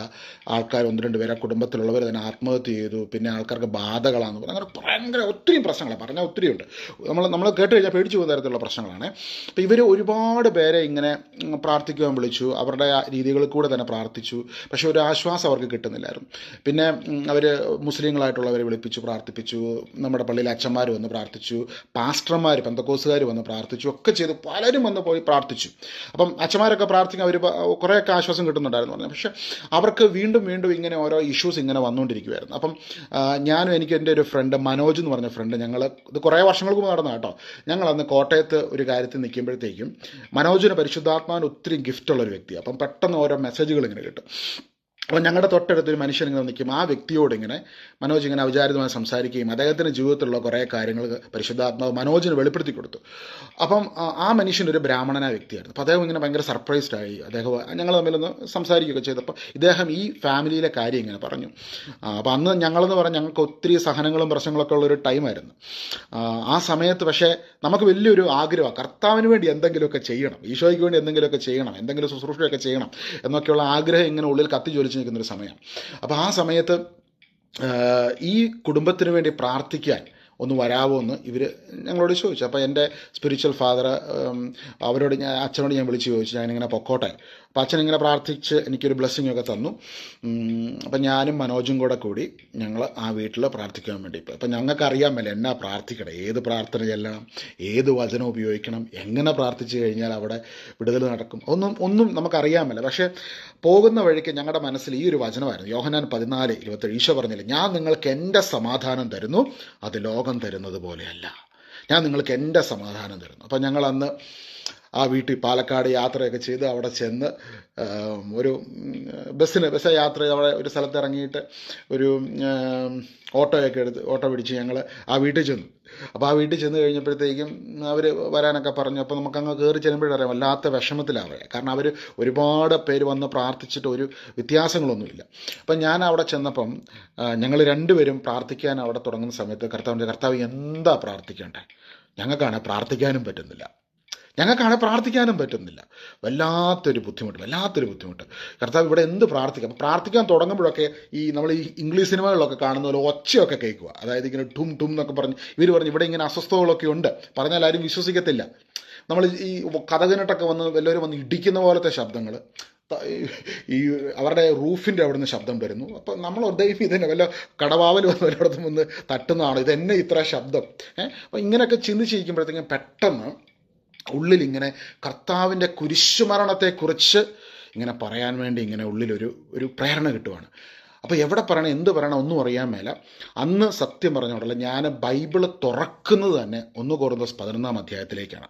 ആൾക്കാർ 1-2 പേരെ കുടുംബത്തിലുള്ളവർ തന്നെ ആത്മഹത്യ ചെയ്തു. പിന്നെ ആൾക്കാർക്ക് ബാധകളാണെന്ന് പറഞ്ഞു. അങ്ങനെ ഭയങ്കര ഒത്തിരി പ്രശ്നങ്ങളാണ്. പറഞ്ഞാൽ ഒത്തിരിയുണ്ട്. നമ്മൾ കേട്ട് കഴിഞ്ഞാൽ പേടിച്ചു പോകുന്ന തരത്തിലുള്ള പ്രശ്നങ്ങളാണ്. അപ്പോൾ ഇവർ ഒരുപാട് പേരെ ഇങ്ങനെ പ്രാർത്ഥിക്കുവാൻ വിളിച്ചു. അവരുടെ രീതികളിൽ കൂടെ തന്നെ പ്രാർത്ഥിച്ചു. പക്ഷേ ഒരു ആശ്വാസം അവർക്ക് കിട്ടുന്നില്ലായിരുന്നു. പിന്നെ അവർ മുസ്ലിങ്ങളായിട്ടുള്ളവരെ വിളിപ്പിച്ചു പ്രാർത്ഥിപ്പിച്ചു. നമ്മുടെ പള്ളിയിൽ അച്ഛന്മാർ വന്ന് പ്രാർത്ഥിച്ചു. പാസ്റ്റർമാർ, പെന്തക്കോസുകാർ വന്ന് പ്രാർത്ഥിച്ചു. ഒക്കെ ചെയ്തു. പലരും വന്ന് പോയി പ്രാർത്ഥിച്ചു. അപ്പം അച്ഛന്മാരൊക്കെ പ്രാർത്ഥിക്കും. അവർ കുറേയൊക്കെ ആശ്വാസം കിട്ടുന്നുണ്ടായിരുന്നു പറഞ്ഞു. പക്ഷേ അവർക്ക് വീണ്ടും ഇങ്ങനെ ഓരോ ഇഷ്യൂസ് ഇങ്ങനെ വന്നുകൊണ്ടിരിക്കുമായിരുന്നു. അപ്പം ഞാനും എൻ്റെ ഒരു ഫ്രണ്ട് മനോജ് എന്ന് പറഞ്ഞ ഫ്രണ്ട്, ഞങ്ങൾ ഇത് കുറേ വർഷങ്ങൾക്ക് മുമ്പ് നടന്ന കേട്ടോ. ഞങ്ങളന്ന് കോട്ടയത്ത് ഒരു കാര്യത്തിൽ നിൽക്കുമ്പോഴത്തേക്കും മനോജിന് പരിശുദ്ധാത്മാവിന് ഒത്തിരി ഗിഫ്റ്റുള്ളൊരു വ്യക്തിയാണ്. അപ്പം പെട്ടെന്ന് ഓരോ മെസ്സേജുകൾ ഇങ്ങനെ കിട്ടും. അപ്പോൾ ഞങ്ങളുടെ തൊട്ടടുത്തൊരു മനുഷ്യൻ ഇങ്ങനെ നിൽക്കും. ആ വ്യക്തിയോട് ഇങ്ങനെ മനോജ് ഇങ്ങനെ ഔചാരികമായി സംസാരിക്കുകയും അദ്ദേഹത്തിൻ്റെ ജീവിതത്തിലുള്ള കുറേ കാര്യങ്ങൾ പരിശുദ്ധാത്മാവ് മനോജിന് വെളിപ്പെടുത്തി കൊടുത്തു. അപ്പം ആ മനുഷ്യൻ ഒരു ബ്രാഹ്മണനായ വ്യക്തിയായിരുന്നു. അപ്പോൾ അദ്ദേഹം ഇങ്ങനെ ഭയങ്കര സർപ്രൈസ്ഡായി. ഞങ്ങൾ തമ്മിലൊന്ന് സംസാരിക്കുകയൊക്കെ ചെയ്തപ്പോൾ ഇദ്ദേഹം ഈ ഫാമിലിയിലെ കാര്യം ഇങ്ങനെ പറഞ്ഞു. അപ്പോൾ അന്ന് ഞങ്ങളെന്ന് പറഞ്ഞാൽ ഞങ്ങൾക്ക് ഒത്തിരി സഹനങ്ങളും പ്രശ്നങ്ങളൊക്കെ ഉള്ളൊരു ടൈമായിരുന്നു. ആ സമയത്ത് പക്ഷേ നമുക്ക് വലിയൊരു ആഗ്രഹമാണ്, കർത്താവിന് വേണ്ടി എന്തെങ്കിലുമൊക്കെ ചെയ്യണം, ഈശോയ്ക്ക് വേണ്ടി എന്തെങ്കിലുമൊക്കെ ചെയ്യണം, എന്തെങ്കിലും ശുശ്രൂഷയൊക്കെ ചെയ്യണം എന്നൊക്കെയുള്ള ആഗ്രഹം ഇങ്ങനെ ഉള്ളിൽ കത്തി ജ്വലിച്ചു പിടിച്ച് നിൽക്കുന്നൊരു സമയമാണ്. അപ്പോൾ ആ സമയത്ത് ഈ കുടുംബത്തിന് വേണ്ടി പ്രാർത്ഥിക്കാൻ ഒന്ന് വരാമോ എന്ന് ഇവർ ഞങ്ങളോട് ചോദിച്ചു. അപ്പോൾ എൻ്റെ സ്പിരിച്വൽ ഫാദർ അച്ഛനോട് ഞാൻ വിളിച്ച് ചോദിച്ചു, ഞാനിങ്ങനെ പൊക്കോട്ടെ. അപ്പോൾ അച്ഛൻ ഇങ്ങനെ പ്രാർത്ഥിച്ച് എനിക്കൊരു ബ്ലെസ്സിങ് ഒക്കെ തന്നു. അപ്പം ഞാനും മനോജും കൂടി ഞങ്ങൾ ആ വീട്ടിൽ പ്രാർത്ഥിക്കാൻ വേണ്ടി പോയി. അപ്പം ഞങ്ങൾക്ക് അറിയാൻ മേല എന്നാ പ്രാർത്ഥിക്കണം, ഏത് പ്രാർത്ഥന ചെല്ലണം, ഏത് വചനം ഉപയോഗിക്കണം, എങ്ങനെ പ്രാർത്ഥിച്ചു കഴിഞ്ഞാൽ അവിടെ വിടുതൽ നടക്കും, ഒന്നും നമുക്കറിയാൻ മേല. പക്ഷേ പോകുന്ന വഴിക്ക് ഞങ്ങളുടെ മനസ്സിൽ ഈ ഒരു വചനമായിരുന്നു, യോഹന്നാൻ 14:27. ഈശോ പറഞ്ഞില്ലേ, ഞാൻ നിങ്ങൾക്ക് എൻ്റെ സമാധാനം തരുന്നു, അത് ലോകം തരുന്നത് പോലെയല്ല. ഞാൻ നിങ്ങൾക്ക് എൻ്റെ സമാധാനം തരുന്നു. അപ്പം ഞങ്ങൾ അന്ന് ആ വീട്ടിൽ പാലക്കാട് യാത്രയൊക്കെ ചെയ്ത് അവിടെ ചെന്ന് ഒരു ബസ് യാത്ര അവിടെ ഒരു സ്ഥലത്ത് ഇറങ്ങിയിട്ട് ഒരു ഓട്ടോ പിടിച്ച് ഞങ്ങൾ ആ വീട്ടിൽ ചെന്നു. അപ്പോൾ ആ വീട്ടിൽ ചെന്ന് കഴിഞ്ഞപ്പോഴത്തേക്കും അവർ വരാനൊക്കെ പറഞ്ഞു. അപ്പോൾ നമുക്കങ്ങ് കയറി ചെല്ലുമ്പോഴറിയാം വല്ലാത്ത വിഷമത്തിലാവുക. കാരണം അവർ ഒരുപാട് പേര് വന്ന് പ്രാർത്ഥിച്ചിട്ട് ഒരു വ്യത്യാസങ്ങളൊന്നുമില്ല. അപ്പം ഞാൻ അവിടെ ചെന്നപ്പം ഞങ്ങൾ രണ്ടുപേരും പ്രാർത്ഥിക്കാൻ അവിടെ തുടങ്ങുന്ന സമയത്ത് കർത്താവ് എന്താ പ്രാർത്ഥിക്കണ്ടേ, ഞങ്ങൾക്കാണ് പ്രാർത്ഥിക്കാനും പറ്റുന്നില്ല. വല്ലാത്തൊരു ബുദ്ധിമുട്ട്. കർത്താവ് ഇവിടെ എന്ത് പ്രാർത്ഥിക്കാം. അപ്പോൾ പ്രാർത്ഥിക്കാൻ തുടങ്ങുമ്പോഴൊക്കെ നമ്മൾ ഈ ഇംഗ്ലീഷ് സിനിമകളിലൊക്കെ കാണുന്ന പോലെ ഒച്ചയൊക്കെ കേൾക്കുക. അതായത് ഇങ്ങനെ ടും എന്നൊക്കെ പറഞ്ഞ് ഇവർ പറഞ്ഞു ഇവിടെ ഇങ്ങനെ അസ്വസ്ഥതകളൊക്കെ ഉണ്ട്, പറഞ്ഞാൽ ആരും വിശ്വസിക്കത്തില്ല. നമ്മൾ ഈ കഥകിനിട്ടൊക്കെ എല്ലാവരും വന്ന് ഇടിക്കുന്ന പോലത്തെ ശബ്ദങ്ങൾ, ഈ അവരുടെ റൂഫിൻ്റെ അവിടെ നിന്ന് ശബ്ദം വരുന്നു. അപ്പം നമ്മൾ ദൈവം ഇതന്നെ വല്ല കടവാവൽ വന്ന് വല്ലയിടത്തും വന്ന് തട്ടുന്നതാണ്, ഇതെന്നെ ഇത്ര ശബ്ദം. അപ്പം ഇങ്ങനെയൊക്കെ ചിന്തിച്ചിരിക്കുമ്പോഴത്തേക്കും പെട്ടെന്ന് ഉള്ളിലിങ്ങനെ കർത്താവിൻ്റെ കുരിശുമരണത്തെക്കുറിച്ച് ഇങ്ങനെ പറയാൻ വേണ്ടി ഇങ്ങനെ ഉള്ളിലൊരു പ്രേരണ കിട്ടുവാണ്. അപ്പോൾ എവിടെ പറയണം, എന്ത് പറയണം ഒന്നും അറിയാൻ മേല. അന്ന് സത്യം പറഞ്ഞോണ്ടല്ല, ഞാൻ ബൈബിള് തുറക്കുന്നത് തന്നെ 1 കൊറിന്തോസ് 11 അധ്യായത്തിലേക്കാണ്.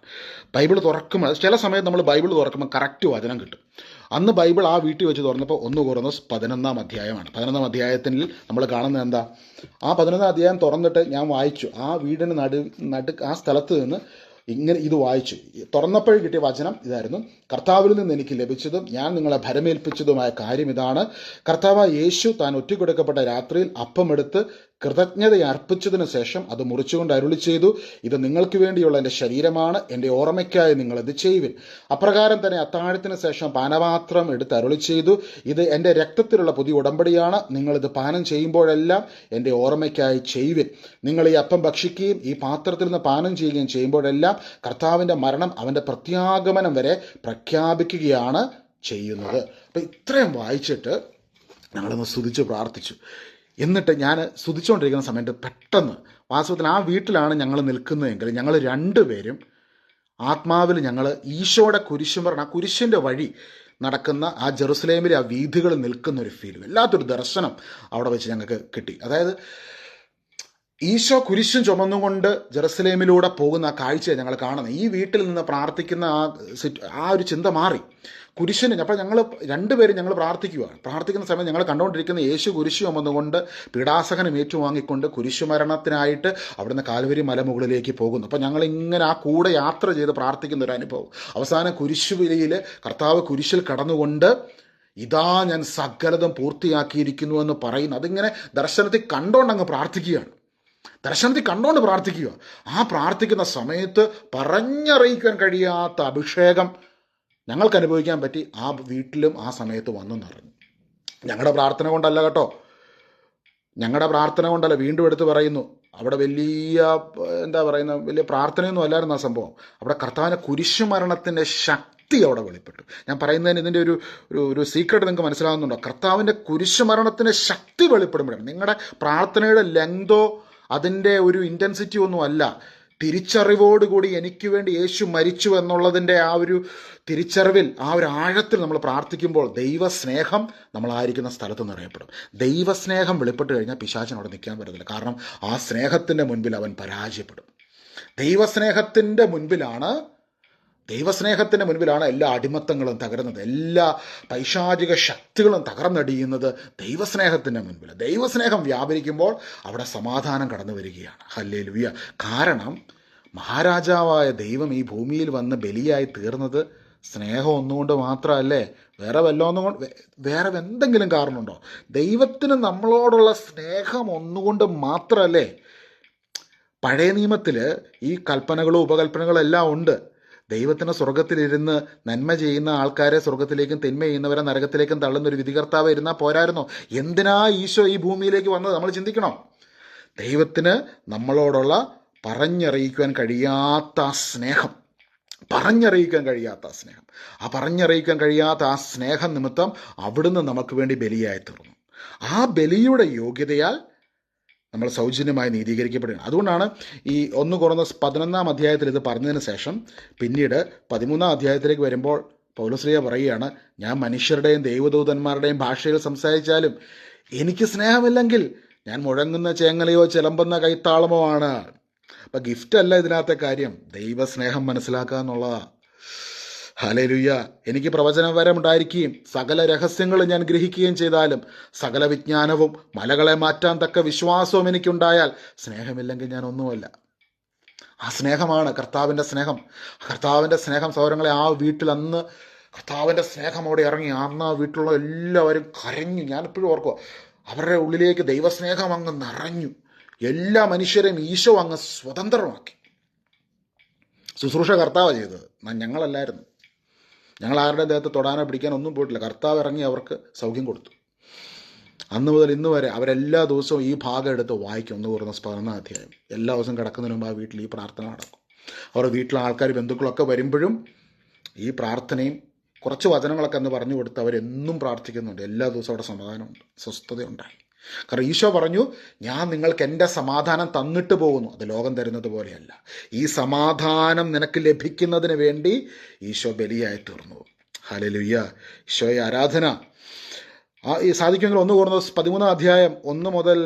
ബൈബിൾ തുറക്കുമ്പോൾ ചില സമയത്ത് നമ്മൾ ബൈബിൾ തുറക്കുമ്പോൾ കറക്റ്റ് വചനം കിട്ടും. അന്ന് ബൈബിൾ ആ വീട്ടിൽ വെച്ച് തുറന്നപ്പോൾ 1 കൊറിന്തോസ് 11 അധ്യായമാണ്. 11 അധ്യായത്തിൽ നമ്മൾ കാണുന്നത് എന്താ, ആ 11 അധ്യായം തുറന്നിട്ട് ഞാൻ വായിച്ചു. ആ വീടിന് ആ സ്ഥലത്ത് നിന്ന് ഇങ്ങനെ ഇത് വായിച്ചു. തുറന്നപ്പോൾ കിട്ടിയ വചനം ഇതായിരുന്നു, കർത്താവിൽ നിന്ന് എനിക്ക് ലഭിച്ചതും ഞാൻ നിങ്ങളെ ഭരമേൽപ്പിച്ചതുമായ കാര്യം ഇതാണ്, കർത്താവായ യേശു താൻ ഒറ്റിക്കൊടുക്കപ്പെട്ട രാത്രിയിൽ അപ്പമെടുത്ത് കൃതജ്ഞത അർപ്പിച്ചതിന് ശേഷം അത് മുറിച്ചുകൊണ്ട് അരുളി ചെയ്തു, ഇത് നിങ്ങൾക്ക് വേണ്ടിയുള്ള എൻ്റെ ശരീരമാണ്, എൻ്റെ ഓർമ്മയ്ക്കായി നിങ്ങളിത് ചെയ്യുവിൻ. അപ്രകാരം തന്നെ അത്താഴത്തിന് ശേഷം പാനപാത്രം എടുത്ത് അരുളി ചെയ്തു, ഇത് എൻ്റെ രക്തത്തിലുള്ള പുതിയ ഉടമ്പടിയാണ്, നിങ്ങളിത് പാനം ചെയ്യുമ്പോഴെല്ലാം എൻ്റെ ഓർമ്മയ്ക്കായി ചെയ്യുവിൻ. നിങ്ങൾ ഈ അപ്പം ഭക്ഷിക്കുകയും ഈ പാത്രത്തിൽ നിന്ന് പാനം ചെയ്യുകയും ചെയ്യുമ്പോഴെല്ലാം കർത്താവിൻ്റെ മരണം അവൻ്റെ പ്രത്യാഗമനം വരെ പ്രഖ്യാപിക്കുകയാണ് ചെയ്യുന്നത്. അപ്പം ഇത്രയും വായിച്ചിട്ട് ഞങ്ങളൊന്ന് സ്തുതിച്ച് പ്രാർത്ഥിച്ചു. എന്നിട്ട് ഞാൻ സ്തുതിച്ചുകൊണ്ടിരിക്കുന്ന സമയത്ത് പെട്ടെന്ന് വാസ്തവത്തിൽ ആ വീട്ടിലാണ് ഞങ്ങൾ നിൽക്കുന്നതെങ്കിൽ ഞങ്ങൾ രണ്ടുപേരും ആത്മാവിൽ ഞങ്ങൾ ഈശോയുടെ കുരിശുമരണം, ആ കുരിശിൻ്റെ വഴി നടക്കുന്ന ആ ജെറുസലേമിലെ ആ വീഥികളിൽ നിൽക്കുന്ന ഒരു ഫീൽ, വല്ലാത്തൊരു ദർശനം അവിടെ വെച്ച് ഞങ്ങൾക്ക് കിട്ടി. അതായത് ഈശോ കുരിശും ചുമന്നുകൊണ്ട് ജെറുസലേമിലൂടെ പോകുന്ന ആ കാഴ്ചയാണ് ഞങ്ങൾ കാണുന്നത്. ഈ വീട്ടിൽ നിന്ന് പ്രാർത്ഥിക്കുന്ന ആ ഒരു ചിന്ത മാറി കുരിശിന്. അപ്പോൾ ഞങ്ങൾ രണ്ടുപേരും ഞങ്ങൾ പ്രാർത്ഥിക്കുന്ന സമയത്ത് ഞങ്ങൾ കണ്ടുകൊണ്ടിരിക്കുന്ന യേശു കുരിശു ചുമന്നുകൊണ്ട് പീഡാസഹനം ഏറ്റുവാങ്ങിക്കൊണ്ട് കുരിശുമരണത്തിനായിട്ട് അവിടുന്ന് കാൽവരി മലമുകളിലേക്ക് പോകുന്നു. അപ്പോൾ ഞങ്ങളിങ്ങനെ ആ കൂടെ യാത്ര ചെയ്ത് പ്രാർത്ഥിക്കുന്ന ഒരു അനുഭവം. അവസാനം കുരിശുവിലയിൽ കർത്താവ് കുരിശിൽ കടന്നുകൊണ്ട് ഇതാ ഞാൻ സകലതും പൂർത്തിയാക്കിയിരിക്കുന്നു എന്ന് പറയുന്നു. അതിങ്ങനെ ദർശനത്തിൽ കണ്ടുകൊണ്ട് പ്രാർത്ഥിക്കുക. ആ പ്രാർത്ഥിക്കുന്ന സമയത്ത് പറഞ്ഞറിയിക്കാൻ കഴിയാത്ത അഭിഷേകം ഞങ്ങൾക്ക് അനുഭവിക്കാൻ പറ്റി. ആ വീട്ടിലും ആ സമയത്ത് വന്നു നിറഞ്ഞു. ഞങ്ങളുടെ പ്രാർത്ഥന കൊണ്ടല്ല കേട്ടോ, വീണ്ടും എടുത്ത് പറയുന്നു, അവിടെ വലിയ പ്രാർത്ഥനയൊന്നും അല്ലായിരുന്നു ആ സംഭവം. അവിടെ കർത്താവിൻ്റെ കുരിശുമരണത്തിൻ്റെ ശക്തി അവിടെ വെളിപ്പെട്ടു. ഞാൻ പറയുന്നതിന് ഇതിൻ്റെ ഒരു സീക്രട്ട് നിങ്ങൾക്ക് മനസ്സിലാകുന്നുണ്ടോ? കർത്താവിൻ്റെ കുരിശുമരണത്തിൻ്റെ ശക്തി വെളിപ്പെടുമ്പോഴാണ്. നിങ്ങളുടെ പ്രാർത്ഥനയുടെ ലെങ്തോ അതിൻ്റെ ഒരു ഇൻറ്റൻസിറ്റി ഒന്നും അല്ല, തിരിച്ചറിവോടുകൂടി എനിക്ക് വേണ്ടി യേശു മരിച്ചു എന്നുള്ളതിൻ്റെ ആ ഒരു തിരിച്ചറിവിൽ, ആ ഒരു ആഴത്തിൽ നമ്മൾ പ്രാർത്ഥിക്കുമ്പോൾ ദൈവസ്നേഹം നമ്മളായിരിക്കുന്ന സ്ഥലത്ത് നിറയപ്പെടും. ദൈവസ്നേഹം വെളിപ്പെട്ട് കഴിഞ്ഞാൽ പിശാചിന് അവിടെ നിൽക്കാൻ പറ്റത്തില്ല. കാരണം ആ സ്നേഹത്തിൻ്റെ മുൻപിൽ അവൻ പരാജയപ്പെടും. ദൈവസ്നേഹത്തിൻ്റെ മുൻപിലാണ് എല്ലാ അടിമത്തങ്ങളും തകരുന്നത്, എല്ലാ പൈശാചിക ശക്തികളും തകർന്നടിയുന്നത് ദൈവസ്നേഹത്തിൻ്റെ മുൻപിൽ. ദൈവസ്നേഹം വ്യാപരിക്കുമ്പോൾ അവിടെ സമാധാനം കടന്നു വരികയാണ്. ഹല്ലേലൂയ. കാരണം മഹാരാജാവായ ദൈവം ഈ ഭൂമിയിൽ വന്ന് ബലിയായി തീർന്നത് സ്നേഹം ഒന്നുകൊണ്ട് മാത്രമല്ലേ, വേറെ എന്തെങ്കിലും കാരണമുണ്ടോ? ദൈവത്തിന് നമ്മളോടുള്ള സ്നേഹം ഒന്നുകൊണ്ട് മാത്രമല്ലേ. പഴയ നിയമത്തിൽ ഈ കൽപ്പനകളും ഉപകൽപ്പനകളും എല്ലാം ഉണ്ട്. ദൈവത്തിന് സ്വർഗത്തിലിരുന്ന് നന്മ ചെയ്യുന്ന ആൾക്കാരെ സ്വർഗത്തിലേക്കും തിന്മ ചെയ്യുന്നവരെ നരകത്തിലേക്കും തള്ളുന്ന ഒരു വിധികർത്താവ് ഇരുന്നാൽ പോരായിരുന്നോ? എന്തിനാ ഈശോ ഈ ഭൂമിയിലേക്ക് വന്നത്? നമ്മൾ ചിന്തിക്കണം. ദൈവത്തിന് നമ്മളോടുള്ള പറഞ്ഞറിയിക്കുവാൻ കഴിയാത്ത സ്നേഹം, പറഞ്ഞറിയിക്കാൻ കഴിയാത്ത സ്നേഹം, പറഞ്ഞറിയിക്കാൻ കഴിയാത്ത ആ സ്നേഹം നിമിത്തം അവിടുന്ന് നമുക്ക് വേണ്ടി ബലിയായി തീർന്നു. ആ ബലിയുടെ യോഗ്യതയാൽ നമ്മൾ സൗജന്യമായി നീതീകരിക്കപ്പെടുകയാണ്. അതുകൊണ്ടാണ് ഈ 1 കൊരിന്ത്യർ 11 അധ്യായത്തിൽ ഇത് പറഞ്ഞതിന് ശേഷം പിന്നീട് 13 അധ്യായത്തിലേക്ക് വരുമ്പോൾ പൗലോസ്ലീഹ പറയുകയാണ്, ഞാൻ മനുഷ്യരുടെയും ദൈവദൂതന്മാരുടെയും ഭാഷയിൽ സംസാരിച്ചാലും എനിക്ക് സ്നേഹമില്ലെങ്കിൽ ഞാൻ മുഴങ്ങുന്ന ചേങ്ങലയോ ചിലമ്പുന്ന കൈത്താളമോ ആണ്. അപ്പം ഗിഫ്റ്റ് അല്ല ഇതിനകത്തെ കാര്യം, ദൈവസ്നേഹം മനസ്സിലാക്കുക എന്നുള്ളതാണ്. ഹല്ലേലൂയ. എനിക്ക് പ്രവചനവരം ഉണ്ടായിരിക്കുകയും സകല രഹസ്യങ്ങളും ഞാൻ ഗ്രഹിക്കുകയും ചെയ്താലും സകല വിജ്ഞാനവും മലകളെ മാറ്റാൻ തക്ക വിശ്വാസവും എനിക്കുണ്ടായാൽ സ്നേഹമില്ലെങ്കിൽ ഞാൻ ഒന്നുമല്ല. ആ സ്നേഹമാണ് കർത്താവിൻ്റെ സ്നേഹം. കർത്താവിൻ്റെ സ്നേഹം സൗരങ്ങളെ, ആ വീട്ടിൽ അന്ന് കർത്താവിൻ്റെ സ്നേഹം അവിടെ ഇറങ്ങി. അന്ന് ആ വീട്ടിലുള്ള എല്ലാവരും കരഞ്ഞു. ഞാനെപ്പോഴും ഓർക്കുക, അവരുടെ ഉള്ളിലേക്ക് ദൈവസ്നേഹം അങ്ങ് നിറഞ്ഞു. എല്ലാ മനുഷ്യരെയും ഈശോ അങ്ങ് സ്വതന്ത്രമാക്കി. ശുശ്രൂഷ കർത്താവ് ചെയ്തത്, ഞങ്ങളല്ലായിരുന്നു. ഞങ്ങൾ ആരുടെ ദേഹത്ത് തൊടാനോ പിടിക്കാനോ ഒന്നും പോയിട്ടില്ല. കർത്താവ് ഇറങ്ങി അവർക്ക് സൗഖ്യം കൊടുത്തു. അന്ന് മുതൽ ഇന്ന് വരെ അവരെല്ലാ ദിവസവും ഈ ഭാഗം എടുത്ത് വായിക്കും. 1 കൊരിന്ത്യർ 11 അധ്യായം. എല്ലാ ദിവസവും കിടക്കുന്നതിന് മുമ്പ് ആ വീട്ടിൽ ഈ പ്രാർത്ഥന നടക്കും. അവരുടെ വീട്ടിലെ ആൾക്കാർ ബന്ധുക്കളൊക്കെ വരുമ്പോഴും ഈ പ്രാർത്ഥനയും കുറച്ച് വചനങ്ങളൊക്കെ അന്ന് പറഞ്ഞു കൊടുത്ത് അവരെന്നും പ്രാർത്ഥിക്കുന്നുണ്ട്. എല്ലാ ദിവസവും അവിടെ സമാധാനമുണ്ട്, സ്വസ്ഥതയുണ്ടായി. കാരണം ഈശോ പറഞ്ഞു, ഞാൻ നിങ്ങൾക്ക് എൻ്റെ സമാധാനം തന്നിട്ട് പോകുന്നു, അത് ലോകം തരുന്നത് പോലെയല്ല. ഈ സമാധാനം നിനക്ക് ലഭിക്കുന്നതിന് വേണ്ടി ഈശോ ബലിയായി തീർന്നു. ഹല്ലേലൂയ. ഈശോയെ ആരാധന. ഈ സാധിക്കുമെങ്കിൽ 1 കൊരിന്ത്യർ 13 അധ്യായം 1 മുതൽ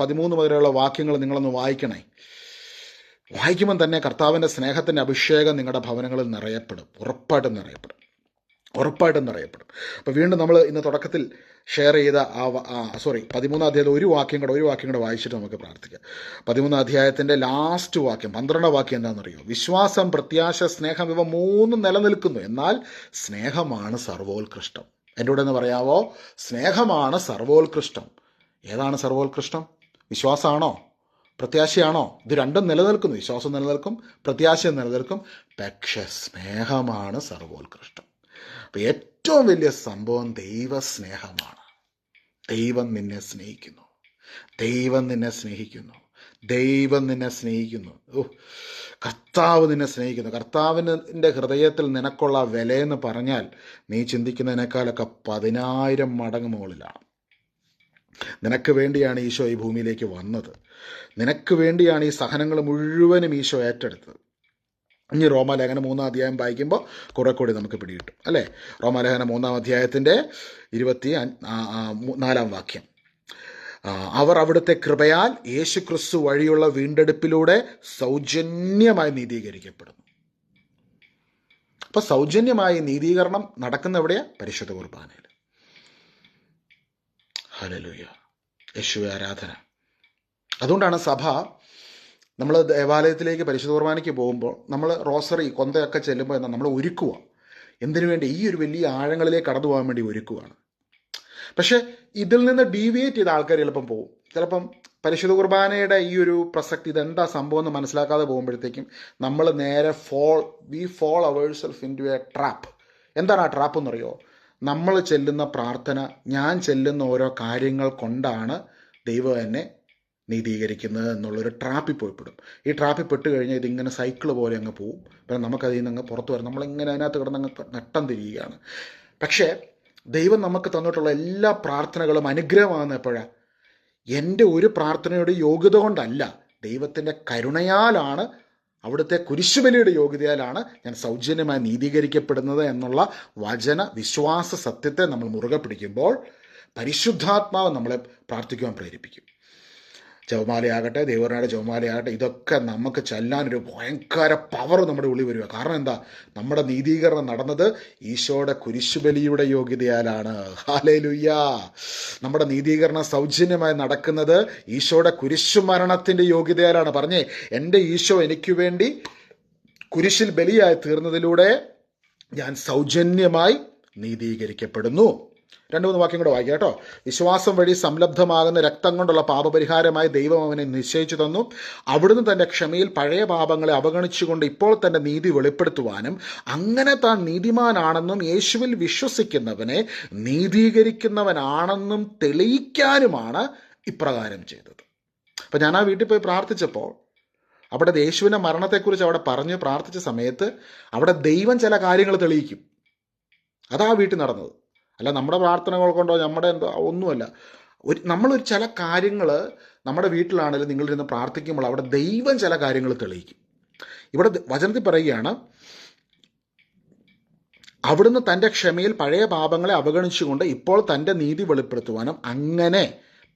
13 മുതലുള്ള വാക്യങ്ങൾ നിങ്ങളൊന്ന് വായിക്കണേ. വായിക്കുമ്പം തന്നെ കർത്താവിൻ്റെ സ്നേഹത്തിൻ്റെ അഭിഷേകം നിങ്ങളുടെ ഭവനങ്ങളിൽ നിറയപ്പെടും. ഉറപ്പായിട്ടും നിറയപ്പെടും. അപ്പോൾ വീണ്ടും നമ്മൾ ഇന്ന് തുടക്കത്തിൽ ഷെയർ ചെയ്ത 13 അധ്യായത്തിൽ ഒരു വാക്യം കൂടെ വായിച്ചിട്ട് നമുക്ക് പ്രാർത്ഥിക്കാം. 13 അധ്യായത്തിൻ്റെ ലാസ്റ്റ് വാക്യം, 12 വാക്യം എന്താണെന്നറിയോ? വിശ്വാസം, പ്രത്യാശ, സ്നേഹം, ഇവ 3 നിലനിൽക്കുന്നു, എന്നാൽ സ്നേഹമാണ് സർവോത്കൃഷ്ടം. എൻ്റെ കൂടെ എന്ന് പറയാവോ? സ്നേഹമാണ് സർവോത്കൃഷ്ടം. ഏതാണ് സർവോത്കൃഷ്ടം? വിശ്വാസമാണോ? പ്രത്യാശയാണോ? ഇത് രണ്ടും നിലനിൽക്കുന്നു. വിശ്വാസം നിലനിൽക്കും, പ്രത്യാശ നിലനിൽക്കും, പക്ഷെ സ്നേഹമാണ് സർവോത്കൃഷ്ടം. അപ്പം ഏറ്റവും വലിയ സംഭവം ദൈവസ്നേഹമാണ്. ദൈവം നിന്നെ സ്നേഹിക്കുന്നു. കർത്താവ് നിന്നെ സ്നേഹിക്കുന്നു. കർത്താവിൻ്റെ ഹൃദയത്തിൽ നിനക്കുള്ള വിലയെന്ന് പറഞ്ഞാൽ നീ ചിന്തിക്കുന്നതിനേക്കാളൊക്കെ 10,000 മടങ്ങ് മുകളിലാണ്. നിനക്ക് വേണ്ടിയാണ് ഈശോ ഈ ഭൂമിയിലേക്ക് വന്നത്. നിനക്ക് വേണ്ടിയാണ് ഈ സഹനങ്ങൾ മുഴുവനും ഈശോ ഏറ്റെടുത്തത്. ഇനി റോമാലേഖനം 3 അധ്യായം വായിക്കുമ്പോൾ കുറെ കൂടി നമുക്ക് പിടികിട്ടും, അല്ലേ? റോമാലേഖനം 3 അധ്യായത്തിൻ്റെ 24 വാക്യം, അവർ അവിടുത്തെ കൃപയാൽ യേശു ക്രിസ്തു വഴിയുള്ള വീണ്ടെടുപ്പിലൂടെ സൗജന്യമായി നീതീകരിക്കപ്പെടുന്നു. അപ്പം സൗജന്യമായി നീതീകരണം നടക്കുന്ന എവിടെയാ? പരിശുദ്ധ കുർബാനയിൽ. ഹല്ലേലൂയ. യേശുവേ ആരാധന. അതുകൊണ്ടാണ് സഭ, നമ്മൾ ദേവാലയത്തിലേക്ക് പരിശുദ്ധ കുർബാനയ്ക്ക് പോകുമ്പോൾ നമ്മൾ റോസറി കൊന്തയൊക്കെ ചെല്ലുമ്പോൾ എന്നാൽ നമ്മൾ ഒരുക്കുക. എന്തിനു വേണ്ടി? ഈ ഒരു വലിയ ആഴങ്ങളിലേക്ക് കടന്നു പോകാൻ വേണ്ടി ഒരുക്കുകയാണ്. പക്ഷേ ഇതിൽ നിന്ന് ഡീവിയേറ്റ് ചെയ്ത ആൾക്കാർ ചിലപ്പം പോകും. ചിലപ്പം പരിശുദ്ധ കുർബാനയുടെ ഈ ഒരു പ്രസക്തി, ഇതെന്താ സംഭവം എന്ന് മനസ്സിലാക്കാതെ പോകുമ്പോഴത്തേക്കും നമ്മൾ നേരെ we fall ourselves into a trap. എന്താണ് ആ ട്രാപ്പ് എന്നറിയോ? നമ്മൾ ചെല്ലുന്ന പ്രാർത്ഥന, ഞാൻ ചെല്ലുന്ന ഓരോ കാര്യങ്ങൾ കൊണ്ടാണ് ദൈവം എന്നെ നീതീകരിക്കുന്നത് എന്നുള്ളൊരു ട്രാപ്പിൽ പോയിപ്പെടും. ഈ ട്രാപ്പിൽ പെട്ട് കഴിഞ്ഞാൽ ഇതിങ്ങനെ സൈക്കിൾ പോലെ അങ്ങ് പോവും. പിന്നെ നമുക്കതിൽ നിന്ന് അങ്ങ് പുറത്ത് വരാം. നമ്മളിങ്ങനെ അതിനകത്ത് കിടന്നങ്ങ് നട്ടം തിരിയുകയാണ്. പക്ഷേ ദൈവം നമുക്ക് തന്നിട്ടുള്ള എല്ലാ പ്രാർത്ഥനകളും അനുഗ്രഹമാകുന്ന എപ്പോഴാണ്? എൻ്റെ ഒരു പ്രാർത്ഥനയുടെ യോഗ്യത കൊണ്ടല്ല, ദൈവത്തിൻ്റെ കരുണയാലാണ്, അവിടുത്തെ കുരിശുബലിയുടെ യോഗ്യതയാലാണ് ഞാൻ സൗജന്യമായി നീതീകരിക്കപ്പെടുന്നത് എന്നുള്ള വചന വിശ്വാസ സത്യത്തെ നമ്മൾ മുറുകെ പിടിക്കുമ്പോൾ പരിശുദ്ധാത്മാവ് നമ്മളെ പ്രാർത്ഥിക്കുവാൻ പ്രേരിപ്പിക്കും. ജപമാലയാകട്ടെ, ദൈവനാട് ജപമാലയാകട്ടെ, ഇതൊക്കെ നമുക്ക് ചെല്ലാനൊരു ഭയങ്കര പവർ നമ്മുടെ ഉള്ളിൽ വരിക. കാരണം എന്താ? നമ്മുടെ നീതീകരണം നടന്നത് ഈശോയുടെ കുരിശുബലിയുടെ യോഗ്യതയാലാണ്. ഹല്ലേലൂയ. നമ്മുടെ നീതീകരണം സൗജന്യമായി നടക്കുന്നത് ഈശോയുടെ കുരിശുമരണത്തിൻ്റെ യോഗ്യതയാലാണ്. പറഞ്ഞേ, എൻ്റെ ഈശോ എനിക്ക് വേണ്ടി കുരിശിൽ ബലിയായി തീർന്നതിലൂടെ ഞാൻ സൗജന്യമായി നീതീകരിക്കപ്പെടുന്നു. രണ്ട് മൂന്ന് വാക്യം കൂടെ വായിക്കാം കേട്ടോ. വിശ്വാസം വഴി സംലബ്ധമാകുന്ന രക്തം കൊണ്ടുള്ള പാപപരിഹാരമായി ദൈവം അവനെ നിശ്ചയിച്ചു തന്നു. അവിടുന്ന് തൻ്റെ ക്ഷമയിൽ പഴയ പാപങ്ങളെ അവഗണിച്ചുകൊണ്ട് ഇപ്പോൾ തൻ്റെ നീതി വെളിപ്പെടുത്തുവാനും അങ്ങനെ താൻ നീതിമാനാണെന്നും യേശുവിൽ വിശ്വസിക്കുന്നവനെ നീതീകരിക്കുന്നവനാണെന്നും തെളിയിക്കാനുമാണ് ഇപ്രകാരം ചെയ്തത്. അപ്പം ഞാൻ ആ വീട്ടിൽ പോയി പ്രാർത്ഥിച്ചപ്പോൾ അവിടെ യേശുവിൻ്റെ മരണത്തെക്കുറിച്ച് അവിടെ പറഞ്ഞ് പ്രാർത്ഥിച്ച സമയത്ത് അവിടെ ദൈവം ചില കാര്യങ്ങൾ തെളിയിക്കും. അതാ വീട്ടിൽ നടന്നത്. അല്ല നമ്മുടെ പ്രാർത്ഥനകൾ കൊണ്ടോ നമ്മുടെ എന്തോ ഒന്നുമല്ല. നമ്മളൊരു ചില കാര്യങ്ങൾ നമ്മുടെ വീട്ടിലാണെങ്കിലും നിങ്ങളിരുന്ന് പ്രാർത്ഥിക്കുമ്പോൾ അവിടെ ദൈവം ചില കാര്യങ്ങൾ തെളിയിക്കും. ഇവിടെ വചനത്തിൽ പറയുകയാണ്, അവിടുന്ന് തൻ്റെ ക്ഷമയിൽ പഴയ പാപങ്ങളെ അവഗണിച്ചുകൊണ്ട് ഇപ്പോൾ തൻ്റെ നീതി വെളിപ്പെടുത്തുവാനും അങ്ങനെ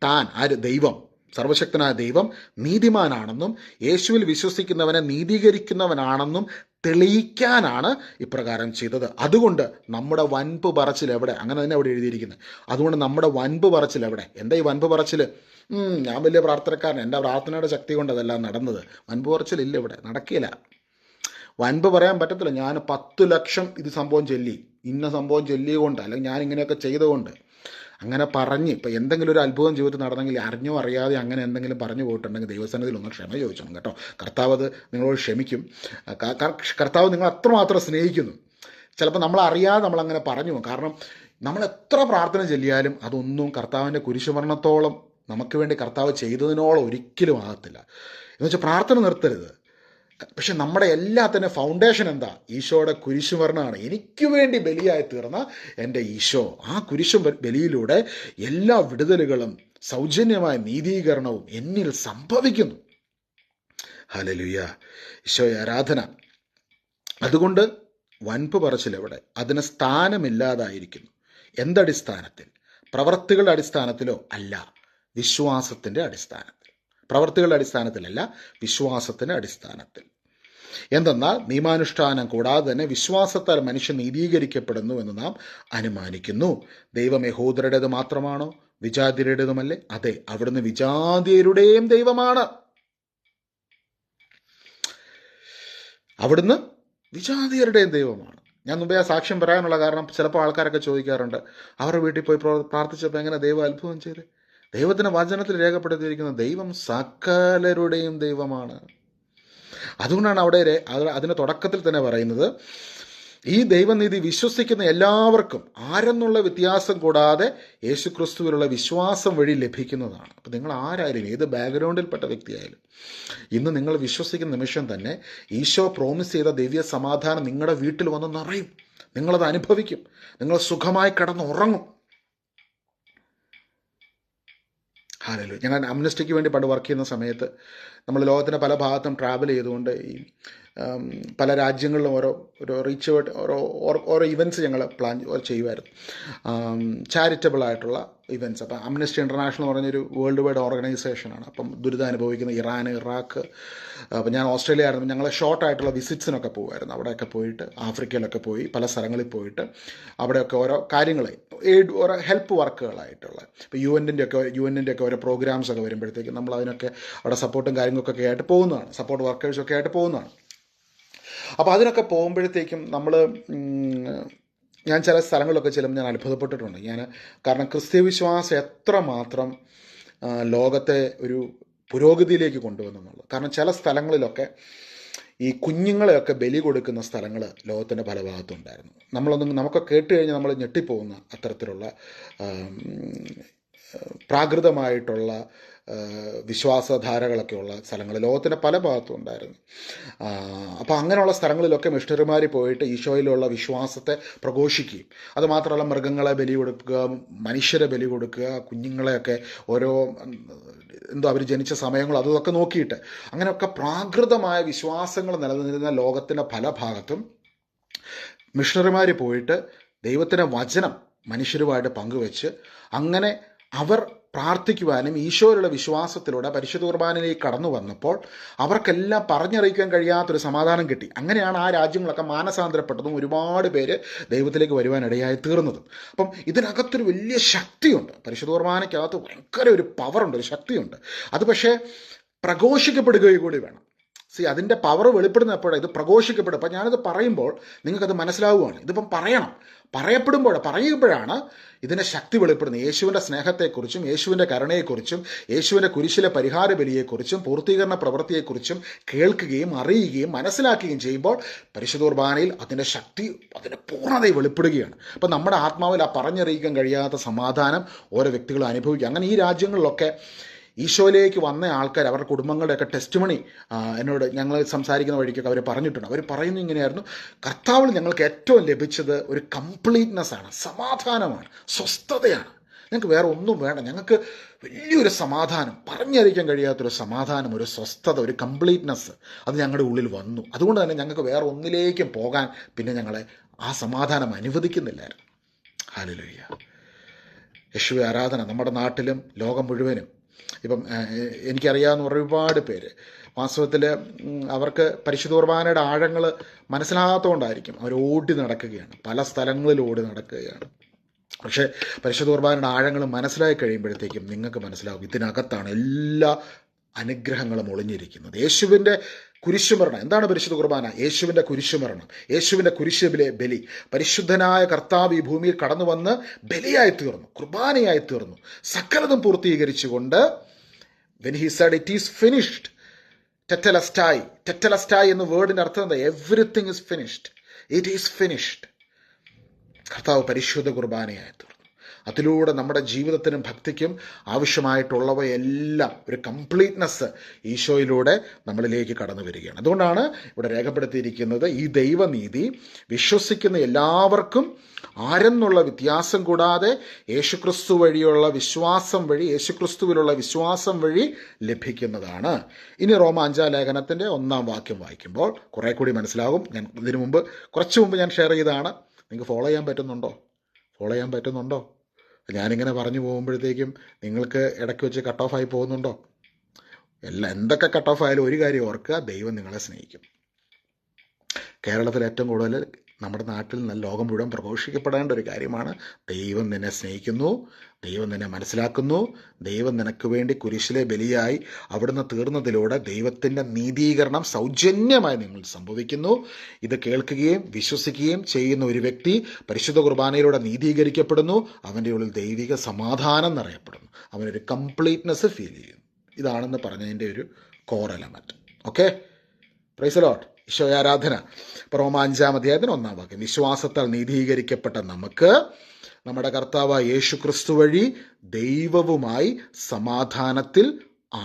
താൻ ദൈവം, സർവശക്തനായ ദൈവം നീതിമാനാണെന്നും യേശുവിൽ വിശ്വസിക്കുന്നവനെ നീതീകരിക്കുന്നവനാണെന്നും തെളിയിക്കാനാണ് ഇപ്രകാരം ചെയ്തത്. അതുകൊണ്ട് നമ്മുടെ വൻപ് പറച്ചിൽ എവിടെ? അങ്ങനെ തന്നെ അവിടെ എഴുതിയിരിക്കുന്നത്. അതുകൊണ്ട് നമ്മുടെ വൻപ് പറച്ചിൽ എവിടെ? എന്താ ഈ വൻപ് പറച്ചിൽ? ഞാൻ വലിയ പ്രാർത്ഥനക്കാരൻ, എൻ്റെ പ്രാർത്ഥനയുടെ ശക്തി കൊണ്ട് അതെല്ലാം നടന്നത്. വൻപ് പറച്ചിലില്ല, ഇവിടെ നടക്കില്ല. വൻപ് പറയാൻ പറ്റത്തില്ല. ഞാൻ 10 ലക്ഷം ഇത് സംഭവം ചൊല്ലി, ഇന്ന സംഭവം ചൊല്ലിയതുകൊണ്ട്, അല്ലെങ്കിൽ ഞാൻ ഇങ്ങനെയൊക്കെ ചെയ്തുകൊണ്ട്, അങ്ങനെ പറഞ്ഞ് ഇപ്പം എന്തെങ്കിലും ഒരു അത്ഭുതം ജീവിതത്തിൽ നടന്നെങ്കിൽ അറിഞ്ഞോ അറിയാതെ അങ്ങനെ എന്തെങ്കിലും പറഞ്ഞു പോയിട്ടുണ്ടെങ്കിൽ ദൈവസന്നിധിയിൽ ഒന്ന് ക്ഷമ ചോദിച്ചോണം കേട്ടോ. കർത്താവ് അത് നിങ്ങളോട് ക്ഷമിക്കും. കർത്താവ് നിങ്ങൾ അത്രമാത്രം സ്നേഹിക്കുന്നു. ചിലപ്പോൾ നമ്മളറിയാതെ നമ്മളങ്ങനെ പറഞ്ഞു പോകും. കാരണം നമ്മൾ എത്ര പ്രാർത്ഥന ചൊല്ലിയാലും അതൊന്നും കർത്താവിൻ്റെ കുരിശുമരണത്തോളം നമുക്ക് വേണ്ടി കർത്താവ് ചെയ്തതിനോളം ഒരിക്കലും ആകത്തില്ല. എന്നുവെച്ചാൽ പ്രാർത്ഥന നിർത്തരുത്. പക്ഷെ നമ്മുടെ എല്ലാത്തിൻ്റെ ഫൗണ്ടേഷൻ എന്താ? ഈശോയുടെ കുരിശുമരണമാണ്. എനിക്ക് വേണ്ടി ബലിയായി തീർന്ന എൻ്റെ ഈശോ. ആ കുരിശു ബലിയിലൂടെ എല്ലാ വിടുതലുകളും സൗജന്യമായ നീതീകരണവും എന്നിൽ സംഭവിക്കുന്നു. ഹല്ലേലൂയ, ഈശോയെ ആരാധന. അതുകൊണ്ട് വൻപ് പറച്ചിലെവിടെ? അതിന് സ്ഥാനമില്ലാതായിരിക്കുന്നു. എന്തടിസ്ഥാനത്തിൽ? പ്രവർത്തികളുടെ അടിസ്ഥാനത്തിലോ അല്ല, വിശ്വാസത്തിൻ്റെ അടിസ്ഥാനത്തിൽ. പ്രവർത്തികളുടെ അടിസ്ഥാനത്തിലല്ല, വിശ്വാസത്തിൻ്റെ അടിസ്ഥാനത്തിൽ. എന്തെന്നാൽ നിയമാനുഷ്ഠാനം കൂടാതെ തന്നെ വിശ്വാസത്താൽ മനുഷ്യൻ നീതീകരിക്കപ്പെടുന്നു എന്ന് നാം അനുമാനിക്കുന്നു. ദൈവം യഹൂദരുടേത് മാത്രമാണോ? വിജാതിയരുടേതുമല്ലേ? അതെ, അവിടുന്ന് വിജാതിയരുടെയും ദൈവമാണ്. അവിടുന്ന് വിജാതിയരുടെയും ദൈവമാണ്. ഞാൻ മുമ്പേ ആ സാക്ഷ്യം പറയാനുള്ള കാരണം, ചിലപ്പോൾ ആൾക്കാരൊക്കെ ചോദിക്കാറുണ്ട്, അവരുടെ വീട്ടിൽ പോയി പ്രാർത്ഥിച്ചപ്പോൾ എങ്ങനെ ദൈവം അത്ഭുതം ചെയ്ത്? ദൈവത്തിൻ്റെ വചനത്തിൽ രേഖപ്പെടുത്തിയിരിക്കുന്ന ദൈവം സകലരുടെയും ദൈവമാണ്. അതുകൊണ്ടാണ് അവിടെ അതിൻ്റെ തുടക്കത്തിൽ തന്നെ പറയുന്നത്, ഈ ദൈവനീതി വിശ്വസിക്കുന്ന എല്ലാവർക്കും ആരെന്നുള്ള വ്യത്യാസം കൂടാതെ യേശുക്രിസ്തുവിലുള്ള വിശ്വാസം വഴി ലഭിക്കുന്നതാണ്. അപ്പം നിങ്ങൾ ആരായാലും, ഏത് ബാക്ക്ഗ്രൗണ്ടിൽപ്പെട്ട വ്യക്തിയായാലും, ഇന്ന് നിങ്ങൾ വിശ്വസിക്കുന്ന നിമിഷം തന്നെ ഈശോ പ്രോമിസ് ചെയ്ത ദിവ്യ സമാധാനം നിങ്ങളുടെ വീട്ടിൽ വന്ന് നിറയും. നിങ്ങളത് അനുഭവിക്കും. നിങ്ങൾ സുഖമായി കിടന്നുറങ്ങും. ഹല്ലേലൂയ. ഞങ്ങൾ അംനസ്റ്റിക്ക് വേണ്ടി പണ്ട് വർക്ക് ചെയ്യുന്ന സമയത്ത് നമ്മൾ ലോകത്തിൻ്റെ പല ഭാഗത്തും ട്രാവൽ ചെയ്തുകൊണ്ട് ഈ പല രാജ്യങ്ങളിലും ഓരോ റീച്ച് ഓരോ ഇവൻറ്റ്സ് ഞങ്ങൾ പ്ലാൻ ചെയ്യുമായിരുന്നു, ചാരിറ്റബിൾ ആയിട്ടുള്ള ഇവൻറ്റ്സ്. അപ്പം അംനസ്റ്റി ഇൻ്റർനാഷണൽ എന്ന് പറഞ്ഞൊരു വേൾഡ് വൈഡ് ഓർഗനൈസേഷനാണ്. അപ്പം ദുരിതം അനുഭവിക്കുന്ന ഇറാൻ, ഇറാഖ്. അപ്പം ഞാൻ ഓസ്ട്രേലിയ ആയിരുന്നു. ഞങ്ങൾ ഷോർട്ടായിട്ടുള്ള വിസിറ്റ്സിനൊക്കെ പോകുമായിരുന്നു. അവിടെയൊക്കെ പോയിട്ട്, ആഫ്രിക്കയിലൊക്കെ പോയി, പല സ്ഥലങ്ങളിൽ പോയിട്ട് അവിടെയൊക്കെ ഓരോ കാര്യങ്ങൾ, ഓരോ ഹെൽപ്പ് വർക്കുകളായിട്ടുള്ള, ഇപ്പോൾ യു എൻ്റെ ഒക്കെ ഓരോ പ്രോഗ്രാംസ് ഒക്കെ വരുമ്പോഴത്തേക്കും നമ്മൾ അതിനൊക്കെ അവിടെ സപ്പോർട്ടും കാര്യങ്ങളൊക്കെ ആയിട്ട് പോകുന്നതാണ്, സപ്പോർട്ട് വർക്കേഴ്സൊക്കെ ആയിട്ട് പോകുന്നതാണ്. അപ്പോൾ അതിനൊക്കെ പോകുമ്പോഴത്തേക്കും ഞാൻ ചില സ്ഥലങ്ങളിലൊക്കെ ചെല്ലുമ്പോൾ ഞാൻ അത്ഭുതപ്പെട്ടിട്ടുണ്ട്. കാരണം ക്രിസ്തീയ വിശ്വാസം എത്രമാത്രം ലോകത്തെ ഒരു പുരോഗതിയിലേക്ക് കൊണ്ടുവന്നെന്നുള്ളത്. കാരണം ചില സ്ഥലങ്ങളിലൊക്കെ ഈ കുഞ്ഞുങ്ങളെയൊക്കെ ബലി കൊടുക്കുന്ന സ്ഥലങ്ങൾ ലോകത്തിൻ്റെ പല ഭാഗത്തുണ്ടായിരുന്നു. നമുക്കൊക്കെ കേട്ട് കഴിഞ്ഞാൽ നമ്മൾ ഞെട്ടിപ്പോകുന്ന അത്തരത്തിലുള്ള പ്രാകൃതമായിട്ടുള്ള വിശ്വാസധാരകളൊക്കെ ഉള്ള സ്ഥലങ്ങൾ ലോകത്തിൻ്റെ പല ഭാഗത്തും ഉണ്ടായിരുന്നു. അപ്പോൾ അങ്ങനെയുള്ള സ്ഥലങ്ങളിലൊക്കെ മിഷണറിമാർ പോയിട്ട് ഈശോയിലുള്ള വിശ്വാസത്തെ പ്രഘോഷിക്കുകയും, അതുമാത്രമല്ല മൃഗങ്ങളെ ബലി കൊടുക്കുക, മനുഷ്യരെ ബലി കൊടുക്കുക, കുഞ്ഞുങ്ങളെയൊക്കെ ഓരോ അവർ ജനിച്ച സമയങ്ങൾ അതൊക്കെ നോക്കിയിട്ട് അങ്ങനെയൊക്കെ പ്രാകൃതമായ വിശ്വാസങ്ങൾ നിലനിന്നിരുന്ന ലോകത്തിൻ്റെ പല ഭാഗത്തും മിഷണറിമാർ പോയിട്ട് ദൈവത്തിൻ്റെ വചനം മനുഷ്യരുമായിട്ട് പങ്കുവെച്ച് അങ്ങനെ അവർ പ്രാർത്ഥിക്കുവാനും ഈശോയിലുള്ള വിശ്വാസത്തിലൂടെ പരിശുദ്ധ കുർബാനയിലേക്ക് കടന്നു വന്നപ്പോൾ അവർക്കെല്ലാം പറഞ്ഞറിയിക്കാൻ കഴിയാത്തൊരു സമാധാനം കിട്ടി. അങ്ങനെയാണ് ആ രാജ്യങ്ങളൊക്കെ മാനസാന്തരപ്പെട്ടതും ഒരുപാട് പേര് ദൈവത്തിലേക്ക് വരുവാനിടയായി തീർന്നതും. അപ്പം ഇതിനകത്തൊരു വലിയ ശക്തിയുണ്ട്. പരിശുദ്ധ കുർബാനയ്ക്കകത്ത് ഭയങ്കര ഒരു പവറുണ്ട്, ഒരു ശക്തിയുണ്ട്. അത് പക്ഷേ പ്രഘോഷിക്കപ്പെടുകയും കൂടി വേണം. അതിൻ്റെ പവർ വെളിപ്പെടുന്ന എപ്പോഴാണ്? ഇത് പ്രഘോഷിക്കപ്പെടും. അപ്പം ഞാനിത് പറയുമ്പോൾ നിങ്ങൾക്കത് മനസ്സിലാവുകയാണ്. ഇതിപ്പം പറയുമ്പോഴാണ് ഇതിൻ്റെ ശക്തി വെളിപ്പെടുന്നത്. യേശുവിൻ്റെ സ്നേഹത്തെക്കുറിച്ചും യേശുവിൻ്റെ കരുണയെക്കുറിച്ചും യേശുവിൻ്റെ കുരിശിലെ പരിഹാര ബലിയെക്കുറിച്ചും പൂർത്തീകരണ പ്രവൃത്തിയെക്കുറിച്ചും കേൾക്കുകയും അറിയുകയും മനസ്സിലാക്കുകയും ചെയ്യുമ്പോൾ പരിശുദ്ധ കുർബാനയിൽ അതിൻ്റെ ശക്തി, അതിൻ്റെ പൂർണ്ണതയിൽ വെളിപ്പെടുകയാണ്. അപ്പം നമ്മുടെ ആത്മാവിൽ ആ പറഞ്ഞറിയിക്കാൻ കഴിയാത്ത സമാധാനം ഓരോ വ്യക്തികളും അനുഭവിക്കുക. അങ്ങനെ ഈ രാജ്യങ്ങളിലൊക്കെ ഈശോയിലേക്ക് വന്ന ആൾക്കാർ അവരുടെ കുടുംബങ്ങളുടെയൊക്കെ ടെസ്റ്റിമണി എന്നോട് ഞങ്ങൾ സംസാരിക്കുന്ന വഴിക്കൊക്കെ അവർ പറഞ്ഞിട്ടുണ്ട്. അവർ പറയുന്നത് ഇങ്ങനെയായിരുന്നു: കർത്താവിൽ ഞങ്ങൾക്ക് ഏറ്റവും ലഭിച്ചത് ഒരു കംപ്ലീറ്റ്നെസ് ആണ്, സമാധാനമാണ്, സ്വസ്ഥതയാണ്. ഞങ്ങൾക്ക് വേറെ ഒന്നും വേണ്ട. ഞങ്ങൾക്ക് വലിയൊരു സമാധാനം, പറഞ്ഞറിയിക്കാൻ കഴിയാത്തൊരു സമാധാനം, ഒരു സ്വസ്ഥത, ഒരു കംപ്ലീറ്റ്നെസ് അത് ഞങ്ങളുടെ ഉള്ളിൽ വന്നു. അതുകൊണ്ട് തന്നെ ഞങ്ങൾക്ക് വേറെ ഒന്നിലേക്കും പോകാൻ പിന്നെ ഞങ്ങളെ ആ സമാധാനം അനുവദിക്കുന്നില്ലായിരുന്നു. ഹല്ലേലൂയ. യേശുവേ ആരാധന. നമ്മുടെ നാട്ടിലും ലോകം മുഴുവനും ഇപ്പം എനിക്കറിയാവുന്ന ഒരുപാട് പേര് വാസ്തവത്തിൽ അവർക്ക് പരിശുദ്ധ കുർബാനയുടെ ആഴങ്ങൾ മനസ്സിലാകാത്തതുകൊണ്ടായിരിക്കും അവർ ഓടി നടക്കുകയാണ്, പല സ്ഥലങ്ങളിൽ ഓടി നടക്കുകയാണ്. പക്ഷേ പരിശുദ്ധ കുർബാനയുടെ ആഴങ്ങൾ മനസ്സിലാക്കി കഴിയുമ്പോഴത്തേക്കും നിങ്ങൾക്ക് മനസ്സിലാവും ഇതിനകത്താണ് എല്ലാ അനുഗ്രഹങ്ങളും ഒളിഞ്ഞിരിക്കുന്നത്. യേശുവിൻ്റെ കുരിശുമരണം. എന്താണ് പരിശുദ്ധ കുർബാന? യേശുവിൻ്റെ കുരിശുമരണം, യേശുവിൻ്റെ കുരിശിലെ ബലി. പരിശുദ്ധനായ കർത്താവ് ഈ ഭൂമിയിൽ കടന്നു വന്ന് ബലിയായി തീർന്നു, കുർബാനയായി തീർന്നു, സകലതും പൂർത്തീകരിച്ചുകൊണ്ട് when he said it is finished, tetelestai എന്ന വേർഡിൻ്റെ അർത്ഥം എന്താ? Everything is finished, it is finished. കർത്താവ് പരിശുദ്ധ കുർബാനയായി തീർന്നു. അതിലൂടെ നമ്മുടെ ജീവിതത്തിനും ഭക്തിക്കും ആവശ്യമായിട്ടുള്ളവയെല്ലാം ഒരു കംപ്ലീറ്റ്നെസ് ഈശോയിലൂടെ നമ്മളിലേക്ക് കടന്നു വരികയാണ്. അതുകൊണ്ടാണ് ഇവിടെ രേഖപ്പെടുത്തിയിരിക്കുന്നത്, ഈ ദൈവനീതി വിശ്വസിക്കുന്ന എല്ലാവർക്കും ആരെന്നുള്ള വ്യത്യാസം കൂടാതെ യേശുക്രിസ്തുവിലുള്ള വിശ്വാസം വഴി ലഭിക്കുന്നതാണ്. ഇനി റോമ 5-ാം ലേഖനത്തിൻ്റെ 1-ാം വാക്യം വായിക്കുമ്പോൾ കുറെ കൂടി മനസ്സിലാകും. ഞാൻ കുറച്ച് മുമ്പ് ഞാൻ ഷെയർ ചെയ്തതാണ്. നിങ്ങൾക്ക് ഫോളോ ചെയ്യാൻ പറ്റുന്നുണ്ടോ? ഞാനിങ്ങനെ പറഞ്ഞു പോകുമ്പോഴത്തേക്കും നിങ്ങൾക്ക് ഇടയ്ക്ക് വെച്ച് കട്ട് ഓഫ് ആയി പോകുന്നുണ്ടോ? എന്തൊക്കെ കട്ട് ഓഫ് ആയാലും ഒരു കാര്യം ഓർക്കുക, ദൈവം നിങ്ങളെ സ്നേഹിക്കും. കേരളത്തിൽ ഏറ്റവും കൂടുതൽ നമ്മുടെ നാട്ടിൽ ലോകം മുഴുവൻ പ്രഘോഷിക്കപ്പെടേണ്ട ഒരു കാര്യമാണ്, ദൈവം നിന്നെ സ്നേഹിക്കുന്നു, ദൈവം നിന്നെ മനസ്സിലാക്കുന്നു, ദൈവം നിനക്ക് വേണ്ടി കുരിശിലെ ബലിയായി അവിടുന്ന് തീർന്നതിലൂടെ ദൈവത്തിൻ്റെ നീതീകരണം സൗജന്യമായി നിങ്ങൾ സംഭവിക്കുന്നു. ഇത് കേൾക്കുകയും വിശ്വസിക്കുകയും ചെയ്യുന്ന ഒരു വ്യക്തി പരിശുദ്ധ കുർബാനയിലൂടെ നീതീകരിക്കപ്പെടുന്നു. അവൻ്റെ ഉള്ളിൽ ദൈവിക സമാധാനം നിറയപ്പെടുന്നു, അവനൊരു കംപ്ലീറ്റ്നെസ് ഫീൽ ചെയ്യുന്നു. ഇതാണെന്ന് പറഞ്ഞതിൻ്റെ ഒരു core element. Okay, praise the Lord. Isho ആരാധന. റോമ 5-ാം അധ്യായത്തിന് 1-ാം വാക്യം: വിശ്വാസത്താൽ നീതീകരിക്കപ്പെട്ട നമുക്ക് നമ്മുടെ കർത്താവ് യേശു ക്രിസ്തു വഴി ദൈവവുമായി സമാധാനത്തിൽ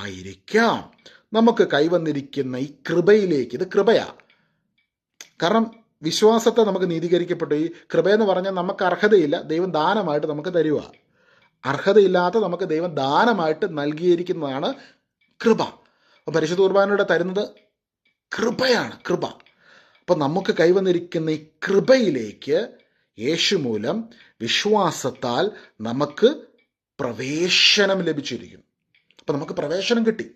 ആയിരിക്കാം. നമുക്ക് കൈവന്നിരിക്കുന്ന ഈ കൃപയിലേക്ക്, ഇത് കൃപയാ. കാരണം വിശ്വാസത്തെ നമുക്ക് നീതീകരിക്കപ്പെട്ടു. ഈ കൃപയെന്ന് പറഞ്ഞാൽ നമുക്ക് അർഹതയില്ല, ദൈവം ദാനമായിട്ട് നമുക്ക് തരുക. അർഹതയില്ലാത്ത നമുക്ക് ദൈവം ദാനമായിട്ട് നൽകിയിരിക്കുന്നതാണ് കൃപ. അപ്പോൾ പരിശുദ്ധ കുർബാനയുടെ തരുന്നത് കൃപയാണ്, കൃപ. അപ്പം നമുക്ക് കൈവന്നിരിക്കുന്ന ഈ കൃപയിലേക്ക് യേശു മൂലം വിശ്വാസത്താൽ നമുക്ക് പ്രവേശനം ലഭിച്ചിരിക്കുന്നു. അപ്പം നമുക്ക് പ്രവേശനം കിട്ടി.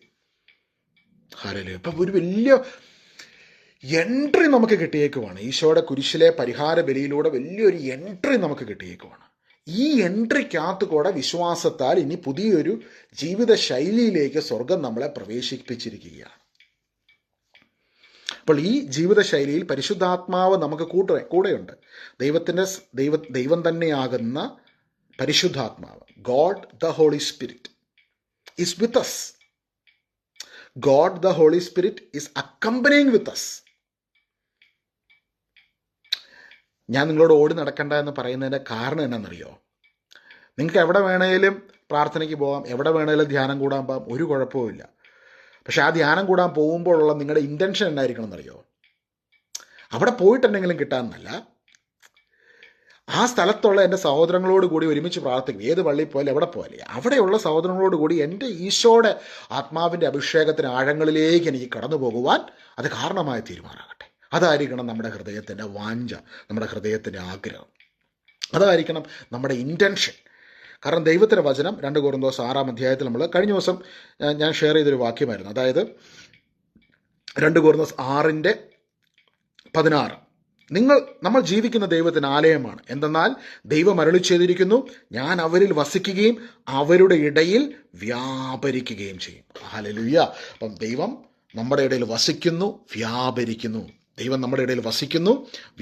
ഹല്ലേലൂയ. അപ്പം ഒരു വലിയ എൻട്രി നമുക്ക് കിട്ടിയേക്കുവാണ്. ഈശോയുടെ കുരിശിലെ പരിഹാര ബലിയിലൂടെ വലിയൊരു എൻട്രി നമുക്ക് കിട്ടിയേക്കുവാണ്. ഈ എൻട്രിക്കകത്ത് കൂടെ വിശ്വാസത്താൽ ഇനി പുതിയൊരു ജീവിത ശൈലിയിലേക്ക് സ്വർഗം നമ്മളെ പ്രവേശിപ്പിച്ചിരിക്കുകയാണ്. അപ്പോൾ ഈ ജീവിതശൈലിയിൽ പരിശുദ്ധാത്മാവ് നമുക്ക് കൂടെയുണ്ട്. ദൈവം തന്നെയാകുന്ന പരിശുദ്ധാത്മാവ്, God the Holy Spirit is with us. God the Holy Spirit is accompanying with us. ഞാൻ നിങ്ങളോട് ഓടി നടക്കണ്ട എന്ന് പറയുന്നതിൻ്റെ കാരണം എന്നാണെന്നറിയോ? നിങ്ങൾക്ക് എവിടെ വേണേലും പ്രാർത്ഥനയ്ക്ക് പോകാം, എവിടെ വേണേലും ധ്യാനം കൂടാൻ പോകാം, ഒരു കുഴപ്പവുമില്ല. പക്ഷെ ആ ധ്യാനം കൂടാൻ പോകുമ്പോഴുള്ള നിങ്ങളുടെ ഇൻറ്റൻഷൻ എന്നായിരിക്കണം എന്നറിയോ? അവിടെ പോയിട്ടുണ്ടെങ്കിലും കിട്ടാമെന്നല്ല, ആ സ്ഥലത്തുള്ള എൻ്റെ സഹോദരങ്ങളോട് കൂടി ഒരുമിച്ച് പ്രാർത്ഥിക്കും. ഏത് പള്ളിയിൽ പോയാലും എവിടെ പോയാലും അവിടെയുള്ള സഹോദരങ്ങളോട് കൂടി എൻ്റെ ഈശോയുടെ ആത്മാവിൻ്റെ അഭിഷേകത്തിന് ആഴങ്ങളിലേക്ക് എനിക്ക് കടന്നു പോകുവാൻ അത് കാരണമായി തീരുമാനാകട്ടെ. അതായിരിക്കണം നമ്മുടെ ഹൃദയത്തിൻ്റെ വാഞ്ച, നമ്മുടെ ഹൃദയത്തിൻ്റെ ആഗ്രഹം, അതായിരിക്കണം നമ്മുടെ ഇൻറ്റൻഷൻ. കാരണം ദൈവത്തിൻ്റെ വചനം 2 കൊരിന്തോസ് 6-ാം അധ്യായത്തിൽ നമ്മൾ കഴിഞ്ഞ ദിവസം ഞാൻ ഷെയർ ചെയ്തൊരു വാക്യമായിരുന്നു. അതായത് 2 കൊരിന്തോസ് 6:16, നമ്മൾ ജീവിക്കുന്ന ദൈവത്തിന് ആലയമാണ്, എന്തെന്നാൽ ദൈവം അരുളി ചെയ്തിരിക്കുന്നു, ഞാൻ അവരിൽ വസിക്കുകയും അവരുടെ ഇടയിൽ വ്യാപരിക്കുകയും ചെയ്യും. ഹല്ലേലൂയ. അപ്പം ദൈവം നമ്മുടെ ഇടയിൽ വസിക്കുന്നു, വ്യാപരിക്കുന്നു. ദൈവം നമ്മുടെ ഇടയിൽ വസിക്കുന്നു,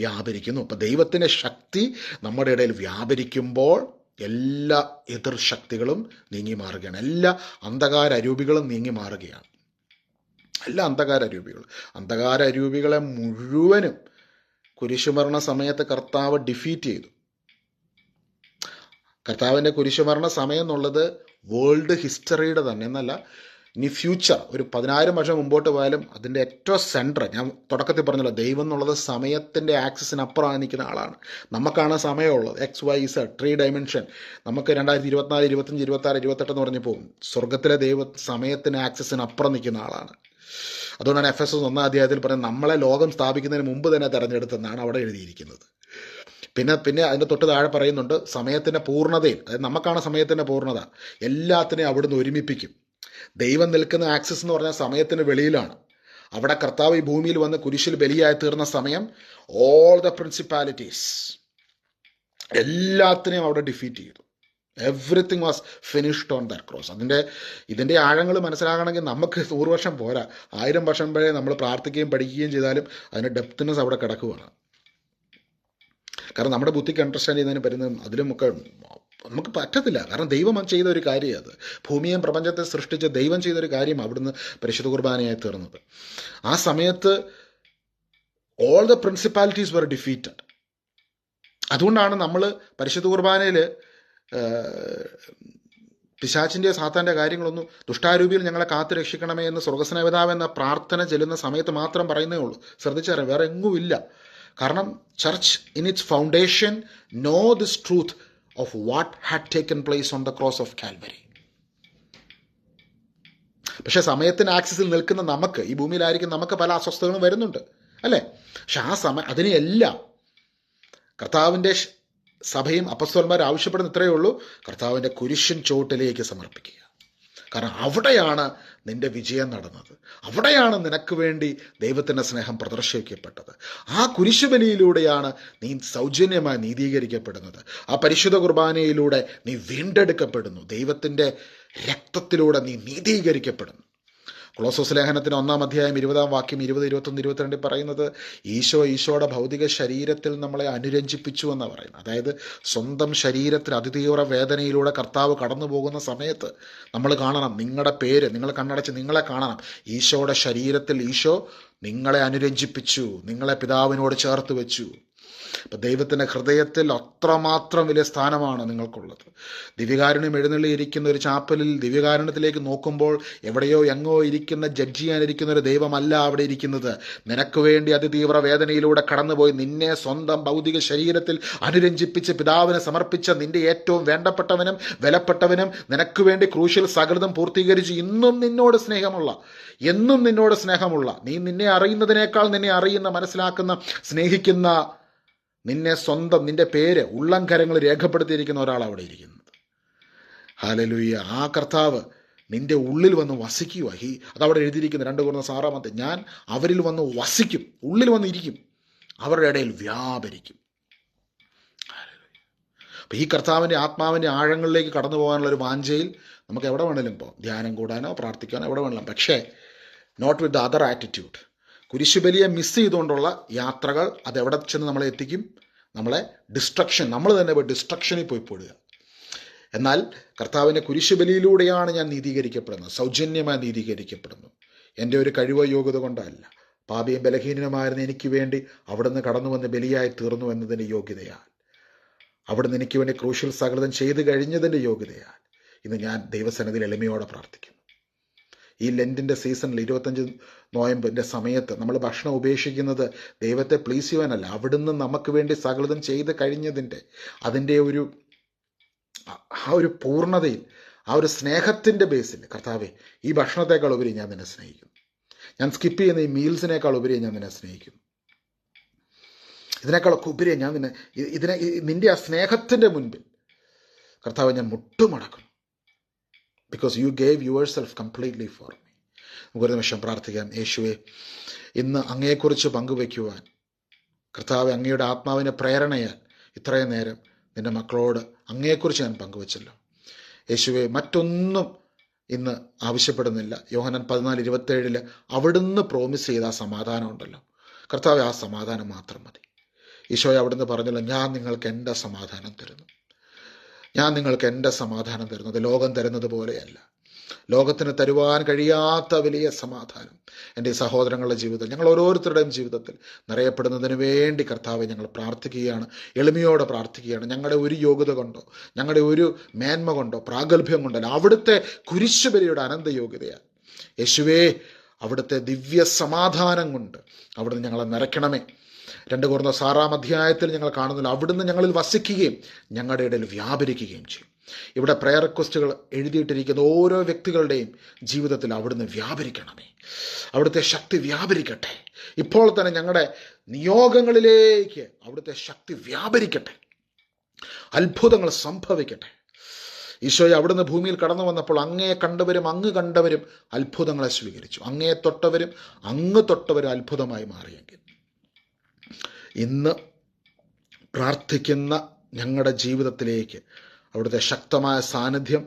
വ്യാപരിക്കുന്നു. അപ്പം ദൈവത്തിൻ്റെ ശക്തി നമ്മുടെ ഇടയിൽ വ്യാപരിക്കുമ്പോൾ എല്ലാ എതിർ ശക്തികളും നീങ്ങി മാറുകയാണ്. എല്ലാ അന്ധകാര അരൂപികളും നീങ്ങി മാറുകയാണ്. എല്ലാ അന്ധകാര അരൂപികളെ മുഴുവനും കുരിശുമരണ സമയത്ത് കർത്താവ് ഡിഫീറ്റ് ചെയ്തു. കർത്താവിൻ്റെ കുരിശുമരണ സമയം എന്നുള്ളത് വേൾഡ് ഹിസ്റ്ററിയുടെ തന്നെ എന്നല്ല, ഇനി ഫ്യൂച്ചർ ഒരു 10,000 വർഷം മുമ്പോട്ട് പോയാലും അതിൻ്റെ ഏറ്റവും സെൻറ്റർ, ഞാൻ തുടക്കത്തിൽ പറഞ്ഞല്ലോ, ദൈവം എന്നുള്ളത് സമയത്തിൻ്റെ ആക്സിസിനപ്പുറമാണ് നിൽക്കുന്ന ആളാണ്. നമുക്കാണ് സമയമുള്ളത്, XYZ 3 ഡയമെൻഷൻ. നമുക്ക് 2024, 25, 26, 28 എന്ന് പറഞ്ഞ് പോകും. സ്വർഗത്തിലെ ദൈവം സമയത്തിന് ആക്സിസിനപ്പുറം നിൽക്കുന്ന ആളാണ്. അതുകൊണ്ടാണ് എഫെസോസ് 1-ാം അധ്യായത്തിൽ പറയുന്നത് നമ്മളെ ലോകം സ്ഥാപിക്കുന്നതിന് മുമ്പ് തന്നെ തിരഞ്ഞെടുത്തെന്നാണ് അവിടെ എഴുതിയിരിക്കുന്നത്. പിന്നെ അതിൻ്റെ തൊട്ട് താഴെ പറയുന്നുണ്ട് സമയത്തിൻ്റെ പൂർണ്ണതയിൽ, അതായത് നമുക്കാണ് സമയത്തിൻ്റെ പൂർണ്ണത, എല്ലാത്തിനെയും അവിടുന്ന് ഒരുമിപ്പിക്കും. ദൈവം നിൽക്കുന്ന ആക്സിസ് എന്ന് പറഞ്ഞാൽ സമയത്തിന് വെളിയിലാണ്. അവിടെ കർത്താവ് ഈ ഭൂമിയിൽ വന്ന് കുരിശിൽ ബലിയായി തീർന്ന സമയം ഓൾ ദ പ്രിൻസിപ്പാലിറ്റീസ് എല്ലാത്തിനെയും അവിടെ ഡിഫീറ്റ് ചെയ്തു. Everything was finished on that cross. ഇതിൻ്റെ ആഴങ്ങൾ മനസ്സിലാകണമെങ്കിൽ നമുക്ക് 100 വർഷം പോരാ, 1000 വർഷം വരെ നമ്മൾ പ്രാർത്ഥിക്കുകയും പഠിക്കുകയും ചെയ്താലും അതിൻ്റെ ഡെപ്ത്നെസ് അവിടെ കിടക്കുകയാണ്. കാരണം നമ്മുടെ ബുദ്ധിക്ക് അണ്ടർസ്റ്റാൻഡ് ചെയ്യുന്നതിന് പറ്റുന്നതും അതിലുമൊക്കെ നമുക്ക് പറ്റത്തില്ല. കാരണം ദൈവം ചെയ്ത ഒരു കാര്യം, അത് ഭൂമിയെയും പ്രപഞ്ചത്തെ സൃഷ്ടിച്ച ദൈവം ചെയ്തൊരു കാര്യം അവിടുന്ന് പരിശുദ്ധ കുർബാനയായി തീർന്നത്. ആ സമയത്ത് all the principalities were defeated. അതുകൊണ്ടാണ് നമ്മൾ പരിശുദ്ധ കുർബാനയിൽ പിശാചിൻ്റെ സാത്താൻ്റെ കാര്യങ്ങളൊന്നും, ദുഷ്ടാരൂപിയിൽ ഞങ്ങളെ കാത്തു രക്ഷിക്കണമേ എന്ന് സ്വർഗസ്നേഹപിതാവ് എന്ന പ്രാർത്ഥന ചെല്ലുന്ന സമയത്ത് മാത്രം പറയുന്നേ ഉള്ളൂ. ശ്രദ്ധിച്ചറിയാം, വേറെ എങ്ങുമില്ല. കാരണം church in its foundation know this truth of what had taken place on the cross of Calvary. പക്ഷെ സമയത്തിന് ആക്സിസിൽ നിൽക്കുന്ന നമുക്ക്, ഈ ഭൂമിയിലായിരിക്കും നമുക്ക് പല അസ്വസ്ഥതകളും വരുന്നുണ്ട് അല്ലേ. പക്ഷെ അതിനെയെല്ലാം കർത്താവിൻ്റെ സഭയും അപ്പസ്തോലന്മാരും ആവശ്യപ്പെടുന്ന ഇത്രയേ ഉള്ളൂ, കർത്താവിൻ്റെ കുരിശിൻ ചോട്ടിലേക്ക് സമർപ്പിക്കുക. കാരണം അവിടെയാണ് നിന്റെ വിജയം നടന്നത്, അവിടെയാണ് നിനക്ക് വേണ്ടി ദൈവത്തിൻ്റെ സ്നേഹം പ്രദർശിപ്പിക്കപ്പെട്ടത്. ആ കുരിശുബലിയിലൂടെയാണ് നീ സൗജന്യമായി നീതീകരിക്കപ്പെടുന്നത്. ആ പരിശുദ്ധ കുർബാനയിലൂടെ നീ വീണ്ടെടുക്കപ്പെടുന്നു. ദൈവത്തിൻ്റെ രക്തത്തിലൂടെ നീ നീതീകരിക്കപ്പെടുന്നു. കൊളോസ്സോസ് ലേഖനത്തിന് 1-ാം അധ്യായം 20-ാം വാക്യം 20, 21, 22 പറയുന്നത് ഈശോയുടെ ഭൗതിക ശരീരത്തിൽ നമ്മളെ അനുരഞ്ജിപ്പിച്ചു എന്നാണ് പറയുന്നത്. അതായത് സ്വന്തം ശരീരത്തിൽ അതിതീവ്ര വേദനയിലൂടെ കർത്താവ് കടന്നു പോകുന്ന സമയത്ത് നമ്മൾ കാണണം, നിങ്ങളുടെ പേര് നിങ്ങൾ കണ്ണടച്ച് നിങ്ങളെ കാണണം. ഈശോയുടെ ശരീരത്തിൽ ഈശോ നിങ്ങളെ അനുരഞ്ജിപ്പിച്ചു, നിങ്ങളെ പിതാവിനോട് ചേർത്ത് വെച്ചു. അപ്പം ദൈവത്തിൻ്റെ ഹൃദയത്തിൽ അത്രമാത്രം വലിയ സ്ഥാനമാണ് നിങ്ങൾക്കുള്ളത്. ദിവ്യകാരുണ്യം എഴുന്നള്ളിയിരിക്കുന്ന ഒരു ചാപ്പലിൽ ദിവ്യകാരുണ്യത്തിലേക്ക് നോക്കുമ്പോൾ എവിടെയോ എങ്ങോ ഇരിക്കുന്ന ജഡ്ജ് ചെയ്യാനിരിക്കുന്ന ഒരു ദൈവമല്ല അവിടെ ഇരിക്കുന്നത്. നിനക്ക് വേണ്ടി അതിതീവ്ര വേദനയിലൂടെ കടന്നുപോയി നിന്നെ സ്വന്തം ഭൗതിക ശരീരത്തിൽ അനുരഞ്ജിപ്പിച്ച് പിതാവിനെ സമർപ്പിച്ച നിന്റെ ഏറ്റവും വേണ്ടപ്പെട്ടവനും വിലപ്പെട്ടവനും നിനക്ക് വേണ്ടി ക്രൂശിൽ സകലതും പൂർത്തീകരിച്ച് എന്നും നിന്നോട് സ്നേഹമുള്ള നിന്നെ അറിയുന്നതിനേക്കാൾ നിന്നെ അറിയുന്ന, മനസ്സിലാക്കുന്ന, സ്നേഹിക്കുന്ന, നിന്റെ പേര് ഉള്ളംകരങ്ങൾ രേഖപ്പെടുത്തിയിരിക്കുന്ന ഒരാൾ അവിടെ ഇരിക്കുന്നത്. ഹല്ലേലൂയ. ആ കർത്താവ് നിന്റെ ഉള്ളിൽ വന്ന് വസിക്കുക. അതവിടെ എഴുതിയിരിക്കുന്നു 2 Corinthians 6-ാം അധ്യായം. ഞാൻ അവരിൽ വന്ന് വസിക്കും, ഉള്ളിൽ വന്നിരിക്കും, അവരുടെ ഇടയിൽ വ്യാപരിക്കും. അപ്പം ഈ കർത്താവിൻ്റെ ആത്മാവിൻ്റെ ആഴങ്ങളിലേക്ക് കടന്നു പോകാനുള്ള ഒരു വാഞ്ചയിൽ നമുക്ക് എവിടെ വേണമെങ്കിലും പോകാം, ധ്യാനം കൂടാനോ പ്രാർത്ഥിക്കാനോ എവിടെ വേണമെങ്കിലും. പക്ഷേ not with the other attitude. കുരിശുബലിയെ മിസ് ചെയ്തുകൊണ്ടുള്ള യാത്രകൾ അതെവിടെ ചെന്ന് നമ്മളെ എത്തിക്കും? നമ്മളെ നമ്മൾ തന്നെ ഡിസ്ട്രക്ഷനിൽ പോയി പെടുക. എന്നാൽ കർത്താവിൻ്റെ കുരിശുബലിയിലൂടെയാണ് ഞാൻ നീതീകരിക്കപ്പെടുന്നത്, സൗജന്യമായി നീതീകരിക്കപ്പെടുന്നു. എൻ്റെ ഒരു കഴിവോ യോഗ്യത കൊണ്ടല്ല, പാപിയും ബലഹീനനുമായിരുന്ന എനിക്ക് വേണ്ടി അവിടുന്ന് കടന്നു വന്ന് ബലിയായി തീർന്നു എന്നതിൻ്റെ യോഗ്യതയാൽ, അവിടുന്ന് എനിക്ക് വേണ്ടി ക്രൂശിൽ സകലതും ചെയ്തു കഴിഞ്ഞതിൻ്റെ യോഗ്യതയാൽ ഇന്ന് ഞാൻ ദൈവസന്നിധിയിൽ എളിമയോടെ പ്രാർത്ഥിക്കുന്നു. ഈ ലെൻറ്റിൻ്റെ സീസണിൽ 25 നോയമ്പിൻ്റെ സമയത്ത് നമ്മൾ ഭക്ഷണം ഉപേക്ഷിക്കുന്നത് ദൈവത്തെ പ്ലീസ് ചെയ്യുവാനല്ല, അവിടുന്ന് നമുക്ക് വേണ്ടി സകലതും ചെയ്ത് കഴിഞ്ഞതിൻ്റെ അതിൻ്റെ ആ ഒരു പൂർണ്ണതയിൽ, ആ ഒരു സ്നേഹത്തിൻ്റെ ബേസിൽ, കർത്താവേ ഈ ഭക്ഷണത്തെക്കാൾ ഉപരി ഞാൻ നിന്നെ സ്നേഹിക്കുന്നു, ഞാൻ സ്കിപ്പ് ചെയ്യുന്ന ഈ മീൽസിനേക്കാൾ ഉപരി ഞാൻ നിന്നെ സ്നേഹിക്കുന്നു, ഇതിനേക്കാളൊക്കെ ഉപരി ഞാൻ നിൻ്റെ ആ സ്നേഹത്തിൻ്റെ മുൻപിൽ കർത്താവ് ഞാൻ മുട്ടുമടക്കുന്നു. Because you gave yourself completely for me. നമുക്കൊരു നിമിഷം പ്രാർത്ഥിക്കാം. യേശുവേ, ഇന്ന് അങ്ങയെക്കുറിച്ച് പങ്കുവയ്ക്കുവാൻ കർത്താവ് അങ്ങയുടെ ആത്മാവിൻ്റെ പ്രേരണയാൽ ഇത്രയും നേരം നിൻ്റെ മക്കളോട് അങ്ങയെക്കുറിച്ച് ഞാൻ പങ്കുവച്ചല്ലോ. യേശുവേ, മറ്റൊന്നും ഇന്ന് ആവശ്യപ്പെടുന്നില്ല. യോഹന്നാൻ 14:27 അവിടുന്ന് പ്രോമിസ് ചെയ്ത ആ സമാധാനം ഉണ്ടല്ലോ, കർത്താവ് ആ സമാധാനം മാത്രം മതി. ഈശോയെ അവിടുന്ന് പറഞ്ഞല്ലോ, ഞാൻ നിങ്ങൾക്ക് എൻ്റെ സമാധാനം തരുന്നു, ഞാൻ നിങ്ങൾക്ക് എൻ്റെ സമാധാനം തരുന്നത് ലോകം തരുന്നത് പോലെയല്ല. ലോകത്തിന് തരുവാൻ കഴിയാത്ത വലിയ സമാധാനം എൻ്റെ സഹോദരങ്ങളുടെ ജീവിതത്തിൽ, ഞങ്ങൾ ഓരോരുത്തരുടെയും ജീവിതത്തിൽ നിറയപ്പെടുന്നതിന് വേണ്ടി കർത്താവെ ഞങ്ങൾ പ്രാർത്ഥിക്കുകയാണ്, എളിമയോടെ പ്രാർത്ഥിക്കുകയാണ്. ഞങ്ങളുടെ ഒരു യോഗ്യത കൊണ്ടോ, ഞങ്ങളുടെ ഒരു മേന്മ കൊണ്ടോ, പ്രാഗൽഭ്യം കൊണ്ടല്ല, അവിടുത്തെ കുരിശുബലിയുടെ അനന്ത യോഗ്യതയാണ്. യേശുവേ, അവിടുത്തെ ദിവ്യ സമാധാനം കൊണ്ട് അവിടുന്ന് ഞങ്ങളെ നിറയ്ക്കണമേ. 2 കൊരിന്ത്യർ 6 ഞങ്ങൾ കാണുന്നില്ല, അവിടുന്ന് ഞങ്ങളിൽ വസിക്കുകയും ഞങ്ങളുടെ ഇടയിൽ വ്യാപരിക്കുകയും ചെയ്യും. ഇവിടെ പ്രയർ റിക്വസ്റ്റുകൾ എഴുതിയിട്ടിരിക്കുന്ന ഓരോ വ്യക്തികളുടെയും ജീവിതത്തിൽ അവിടുന്ന് വ്യാപരിക്കണമേ, അവിടുത്തെ ശക്തി വ്യാപരിക്കട്ടെ. ഇപ്പോൾ തന്നെ ഞങ്ങളുടെ നിയോഗങ്ങളിലേക്ക് അവിടുത്തെ ശക്തി വ്യാപരിക്കട്ടെ, അത്ഭുതങ്ങൾ സംഭവിക്കട്ടെ. ഈശോയെ, അവിടുന്ന് ഭൂമിയിൽ കടന്നു വന്നപ്പോൾ അങ്ങയെ കണ്ടവരും അങ്ങ് കണ്ടവരും അത്ഭുതങ്ങളെ സ്വീകരിച്ചു. അങ്ങയെ തൊട്ടവരും അങ്ങ് തൊട്ടവരും അത്ഭുതമായി മാറിയെങ്കിൽ ഇന്ന് പ്രാർത്ഥിക്കുന്ന ഞങ്ങളുടെ ജീവിതത്തിലേക്ക് അവിടുത്തെ ശക്തമായ സാന്നിധ്യം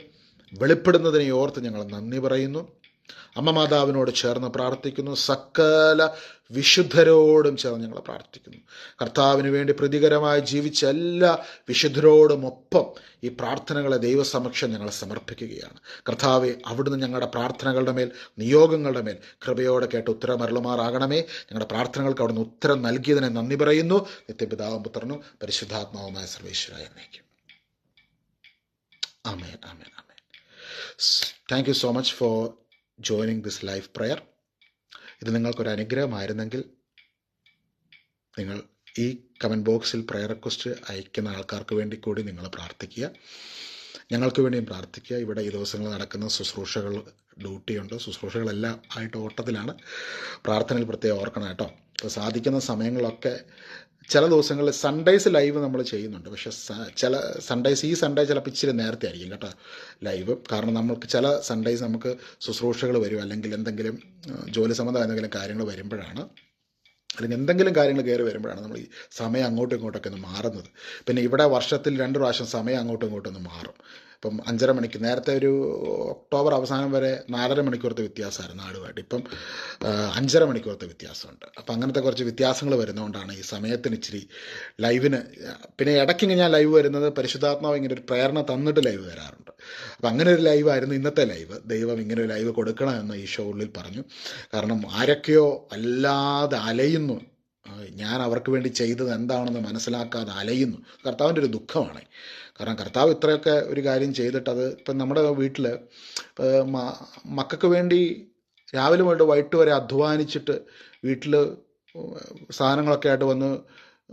വെളിപ്പെടുന്നതിനെ ഓർത്ത് ഞങ്ങൾ നന്ദി പറയുന്നു. അമ്മ മാതാവിനോട് ചേർന്ന് പ്രാർത്ഥിക്കുന്നു, സകല വിശുദ്ധരോടും ചേർന്ന് ഞങ്ങൾ പ്രാർത്ഥിക്കുന്നു. കർത്താവിന് വേണ്ടി പ്രതികരമായി ജീവിച്ച എല്ലാ വിശുദ്ധരോടുമൊപ്പം ഈ പ്രാർത്ഥനകളെ ദൈവസമക്ഷം ഞങ്ങൾ സമർപ്പിക്കുകയാണ്. കർത്താവെ, അവിടുന്ന് ഞങ്ങളുടെ പ്രാർത്ഥനകളുടെ മേൽ, നിയോഗങ്ങളുടെ മേൽ കൃപയോടെ കേട്ട് ഉത്തരമരുളുമാറാകണമേ. ഞങ്ങളുടെ പ്രാർത്ഥനകൾക്ക് അവിടുന്ന് ഉത്തരം നൽകിയതിനെ നന്ദി പറയുന്നു. നിത്യപിതാവും പുത്രനും പരിശുദ്ധാത്മാവുമായ സർവേശ്വരായ എന്നേക്കും. ആമേൻ, ആമേൻ, ആമേൻ. Thank you so much for joining this live prayer. ഇത് നിങ്ങൾക്കൊരു അനുഗ്രഹമായിരുന്നെങ്കിൽ നിങ്ങൾ ഈ കമൻറ്റ് ബോക്സിൽ പ്രയർ റിക്വസ്റ്റ് അയക്കുന്ന ആൾക്കാർക്ക് വേണ്ടി കൂടി നിങ്ങൾ പ്രാർത്ഥിക്കുക, ഞങ്ങൾക്ക് വേണ്ടിയും പ്രാർത്ഥിക്കുക. ഇവിടെ ഈ ദിവസങ്ങൾ നടക്കുന്ന ശുശ്രൂഷകൾ, ഡ്യൂട്ടിയുണ്ട്, ശുശ്രൂഷകളെല്ലാം ആയിട്ട് ഓട്ടത്തിലാണ്. പ്രാർത്ഥനയിൽ പ്രത്യേകം ഓർക്കണം കേട്ടോ. അപ്പോൾ സാധിക്കുന്ന സമയങ്ങളൊക്കെ ചില ദിവസങ്ങളിൽ സൺഡേസ് ലൈവ് നമ്മൾ ചെയ്യുന്നുണ്ട്, പക്ഷേ ചില സൺഡേസ്, ഈ സൺഡേ ചിലപ്പോൾ ഇച്ചിരി നേരത്തെ ആയിരിക്കും കേട്ടോ ലൈവ്. കാരണം നമുക്ക് ചില സൺഡേസ് നമുക്ക് ശുശ്രൂഷകൾ വരും, അല്ലെങ്കിൽ എന്തെങ്കിലും ജോലി സംബന്ധമായ എന്തെങ്കിലും കാര്യങ്ങൾ വരുമ്പോഴാണ്, അല്ലെങ്കിൽ എന്തെങ്കിലും കാര്യങ്ങൾ കയറി വരുമ്പോഴാണ് നമ്മൾ ഈ സമയം അങ്ങോട്ടും ഇങ്ങോട്ടൊക്കെ ഒന്ന് മാറുന്നത്. പിന്നെ ഇവിടെ വർഷത്തിൽ 2 പ്രാവശ്യം സമയം അങ്ങോട്ടും ഇങ്ങോട്ടും ഒന്ന് മാറും. ഇപ്പം 5:30 മണിക്ക്, നേരത്തെ ഒരു ഒക്ടോബർ അവസാനം വരെ 4.5 മണിക്കൂറത്തെ വ്യത്യാസമായിരുന്നു നാടുമായിട്ട്. ഇപ്പം 5:30 മണിക്കൂറത്തെ വ്യത്യാസമുണ്ട്. അപ്പം അങ്ങനത്തെ കുറച്ച് വ്യത്യാസങ്ങൾ വരുന്നതുകൊണ്ടാണ് ഈ സമയത്തിന് ഇച്ചിരി ലൈവിന്. പിന്നെ ഇടയ്ക്കിങ്ങനെ ഞാൻ ലൈവ് വരുന്നത് പരിശുദ്ധാത്മാവ് ഇങ്ങനെ ഒരു പ്രേരണ തന്നിട്ട് ലൈവ് വരാറുണ്ട്. അപ്പം അങ്ങനെ ഒരു ലൈവായിരുന്നു ഇന്നത്തെ ലൈവ്. ദൈവം ഇങ്ങനെ ഒരു ലൈവ് കൊടുക്കണമെന്ന് ഈശോ ഉള്ളിൽ പറഞ്ഞു. കാരണം ആരൊക്കെയോ അല്ലാതെ അലയുന്നു, ഞാൻ അവർക്ക് വേണ്ടി ചെയ്തത് എന്താണെന്ന് മനസ്സിലാക്കാതെ അലയുന്നു. കർത്താവിൻ്റെ ഒരു ദുഃഖമാണ്. കാരണം കർത്താവ് ഇത്രയൊക്കെ ഒരു കാര്യം ചെയ്തിട്ട്, അത് ഇപ്പം നമ്മുടെ വീട്ടിൽ മക്കൾക്ക് വേണ്ടി രാവിലെ മുതൽ വൈകിട്ട് വരെ അധ്വാനിച്ചിട്ട് വീട്ടിൽ സാധനങ്ങളൊക്കെ ആയിട്ട് വന്ന്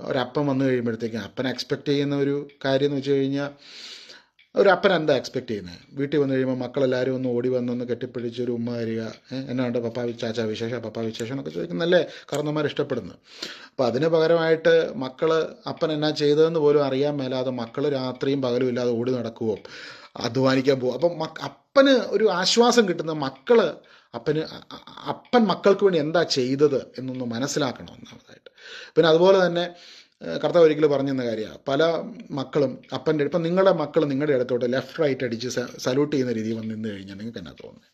ഒരപ്പം വന്നു കഴിയുമ്പോഴത്തേക്കും അപ്പൻ എക്സ്പെക്റ്റ് ചെയ്യുന്ന ഒരു കാര്യം എന്ന് വെച്ച് കഴിഞ്ഞാൽ, ഒരപ്പൻ എന്താ എക്സ്പെക്റ്റ് ചെയ്യുന്നത്? വീട്ടിൽ വന്നു കഴിയുമ്പോൾ മക്കളെല്ലാവരും ഒന്ന് ഓടി വന്നൊന്ന് കെട്ടിപ്പിടിച്ച് ഒരു ഉമ്മ തരിക, എന്നാണ്ട് പപ്പാ ചാച്ചാ വിശേഷം, പപ്പാ വിശേഷം എന്നൊക്കെ ചോദിക്കുന്നല്ലേ കാരണന്മാർ ഇഷ്ടപ്പെടുന്നത്. അപ്പോൾ അതിന് പകരമായിട്ട് മക്കൾ അപ്പൻ എന്നാ ചെയ്തതെന്ന് പോലും അറിയാൻ മേലാതെ മക്കൾ രാത്രിയും പകലും ഇല്ലാതെ ഓടി നടക്കുവോ, അധ്വാനിക്കാൻ പോകും. അപ്പം അപ്പന് ഒരു ആശ്വാസം കിട്ടുന്ന അപ്പൻ മക്കൾക്ക് വേണ്ടി എന്താ ചെയ്തത് എന്നൊന്ന് മനസ്സിലാക്കണം ഒന്നാമതായിട്ട്. പിന്നെ അതുപോലെ തന്നെ കർത്താവ് ഒരിക്കലും പറഞ്ഞെന്ന കാര്യമാണ്, പല മക്കളും അപ്പൻ്റെ, ഇപ്പം നിങ്ങളുടെ മക്കൾ നിങ്ങളുടെ അടുത്തോട്ട് ലെഫ്റ്റ് റൈറ്റ് അടിച്ച് സല്യൂട്ട് ചെയ്യുന്ന രീതിയിൽ വന്ന് നിന്ന് കഴിഞ്ഞാൽ നിങ്ങൾക്ക് എന്നാ തോന്നുന്നത്?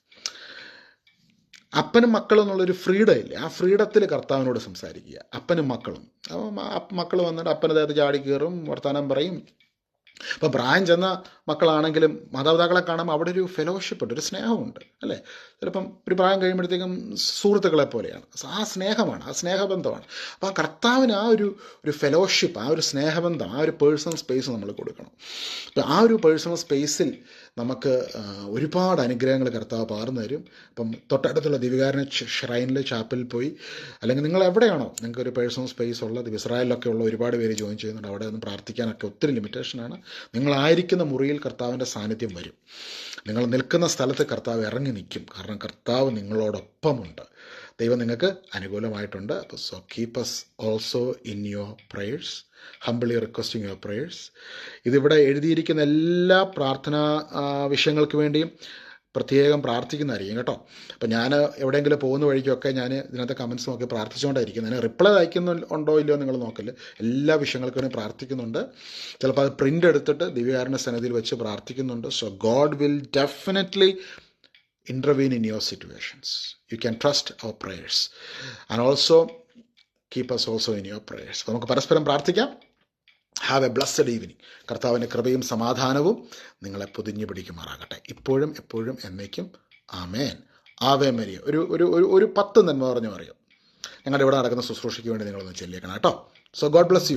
അപ്പനും മക്കളും എന്നുള്ളൊരു ഫ്രീഡം ഇല്ലേ? ആ ഫ്രീഡത്തിൽ കർത്താവിനോട് സംസാരിക്കുക, അപ്പനും മക്കളും. അപ്പം മക്കൾ വന്നിട്ട് അപ്പനതായത് ചാടി കയറും, വർത്തമാനം പറയും. ഇപ്പം പ്രായം ചെന്ന മക്കളാണെങ്കിലും മാതാപിതാക്കളെ കാണുമ്പോൾ അവിടെ ഒരു ഫെലോഷിപ്പ് ഉണ്ട്, ഒരു സ്നേഹമുണ്ട് അല്ലേ? ചിലപ്പം ഒരു പ്രായം കഴിയുമ്പോഴത്തേക്കും സുഹൃത്തുക്കളെ പോലെയാണ്. ആ സ്നേഹമാണ്, ആ സ്നേഹബന്ധമാണ്. അപ്പോൾ ആ കർത്താവിന് ആ ഒരു ഫെലോഷിപ്പ്, ആ ഒരു സ്നേഹബന്ധം, ആ ഒരു പേഴ്സണൽ സ്പേസ് നമ്മൾ കൊടുക്കണം. അപ്പം ആ ഒരു പേഴ്സണൽ സ്പേസിൽ നമുക്ക് ഒരുപാട് അനുഗ്രഹങ്ങൾ കർത്താവ് പകർന്നു തരും. അപ്പം തൊട്ടടുത്തുള്ള ദിവികാരന ഷ്രൈനിൽ ചാപ്പലിൽ പോയി, അല്ലെങ്കിൽ നിങ്ങൾ എവിടെയാണോ നിങ്ങൾക്ക് ഒരു പേഴ്സണൽ സ്പേസ് ഉള്ളത്, ഇസ്രായേലിലൊക്കെ ഉള്ള ഒരുപാട് പേര് ജോയിൻ ചെയ്യുന്നുണ്ട്, അവിടെ ഒന്ന് പ്രാർത്ഥിക്കാനൊക്കെ ഒത്തിരി ലിമിറ്റേഷനാണ്. നിങ്ങളായിരിക്കുന്ന മുറിയിൽ കർത്താവിൻ്റെ സാന്നിധ്യം വരും. നിങ്ങൾ നിൽക്കുന്ന സ്ഥലത്ത് കർത്താവ് ഇറങ്ങി നിൽക്കും. കാരണം കർത്താവ് നിങ്ങളോടൊപ്പമുണ്ട്. ദൈവം നിങ്ങൾക്ക് അനുകൂലമായിട്ടുണ്ട്. അപ്പോൾ so keep us also in your prayers, ഹംബിളി requesting your prayers. ഇതിവിടെ എഴുതിയിരിക്കുന്ന എല്ലാ പ്രാർത്ഥനാ വിഷയങ്ങൾക്ക് വേണ്ടിയും പ്രത്യേകം പ്രാർത്ഥിക്കുന്നതായിരിക്കും കേട്ടോ. അപ്പം ഞാൻ എവിടെയെങ്കിലും പോകുന്ന വഴിക്കൊക്കെ ഞാൻ ഇതിനകത്ത് കമൻസ് നോക്കി പ്രാർത്ഥിച്ചുകൊണ്ടായിരിക്കും. ഞാൻ റിപ്ലൈ അയക്കുന്നുണ്ടോ ഇല്ലയോ നിങ്ങൾ നോക്കല്. എല്ലാ വിഷയങ്ങൾക്കും വേണ്ടി പ്രാർത്ഥിക്കുന്നുണ്ട്. ചിലപ്പോൾ അത് പ്രിൻ്റ് എടുത്തിട്ട് ദിവ്യകാരുണ്യ സന്നിധിയിൽ വെച്ച് പ്രാർത്ഥിക്കുന്നുണ്ട്. So God will definitely intervene in your situations. You can trust our prayers and also keep us also in your prayers. അപ്പോൾ നമുക്ക് പരസ്പരം പ്രാർത്ഥിക്കാം. Have A blessed evening. കർത്താവിൻ്റെ കൃപയും സമാധാനവും നിങ്ങളെ പൊതിഞ്ഞു പിടിക്കുമാറാകട്ടെ, ഇപ്പോഴും എപ്പോഴും എന്നേക്കും. ആമേൻ. Ave Maria. ഒരു 10 നന്മ പറഞ്ഞു പറയും. ഞങ്ങളുടെ ഇവിടെ നടക്കുന്ന ശുശ്രൂഷയ്ക്ക് വേണ്ടി നിങ്ങളൊന്ന് ചൊല്ലിയേക്കണം കേട്ടോ. So God bless you.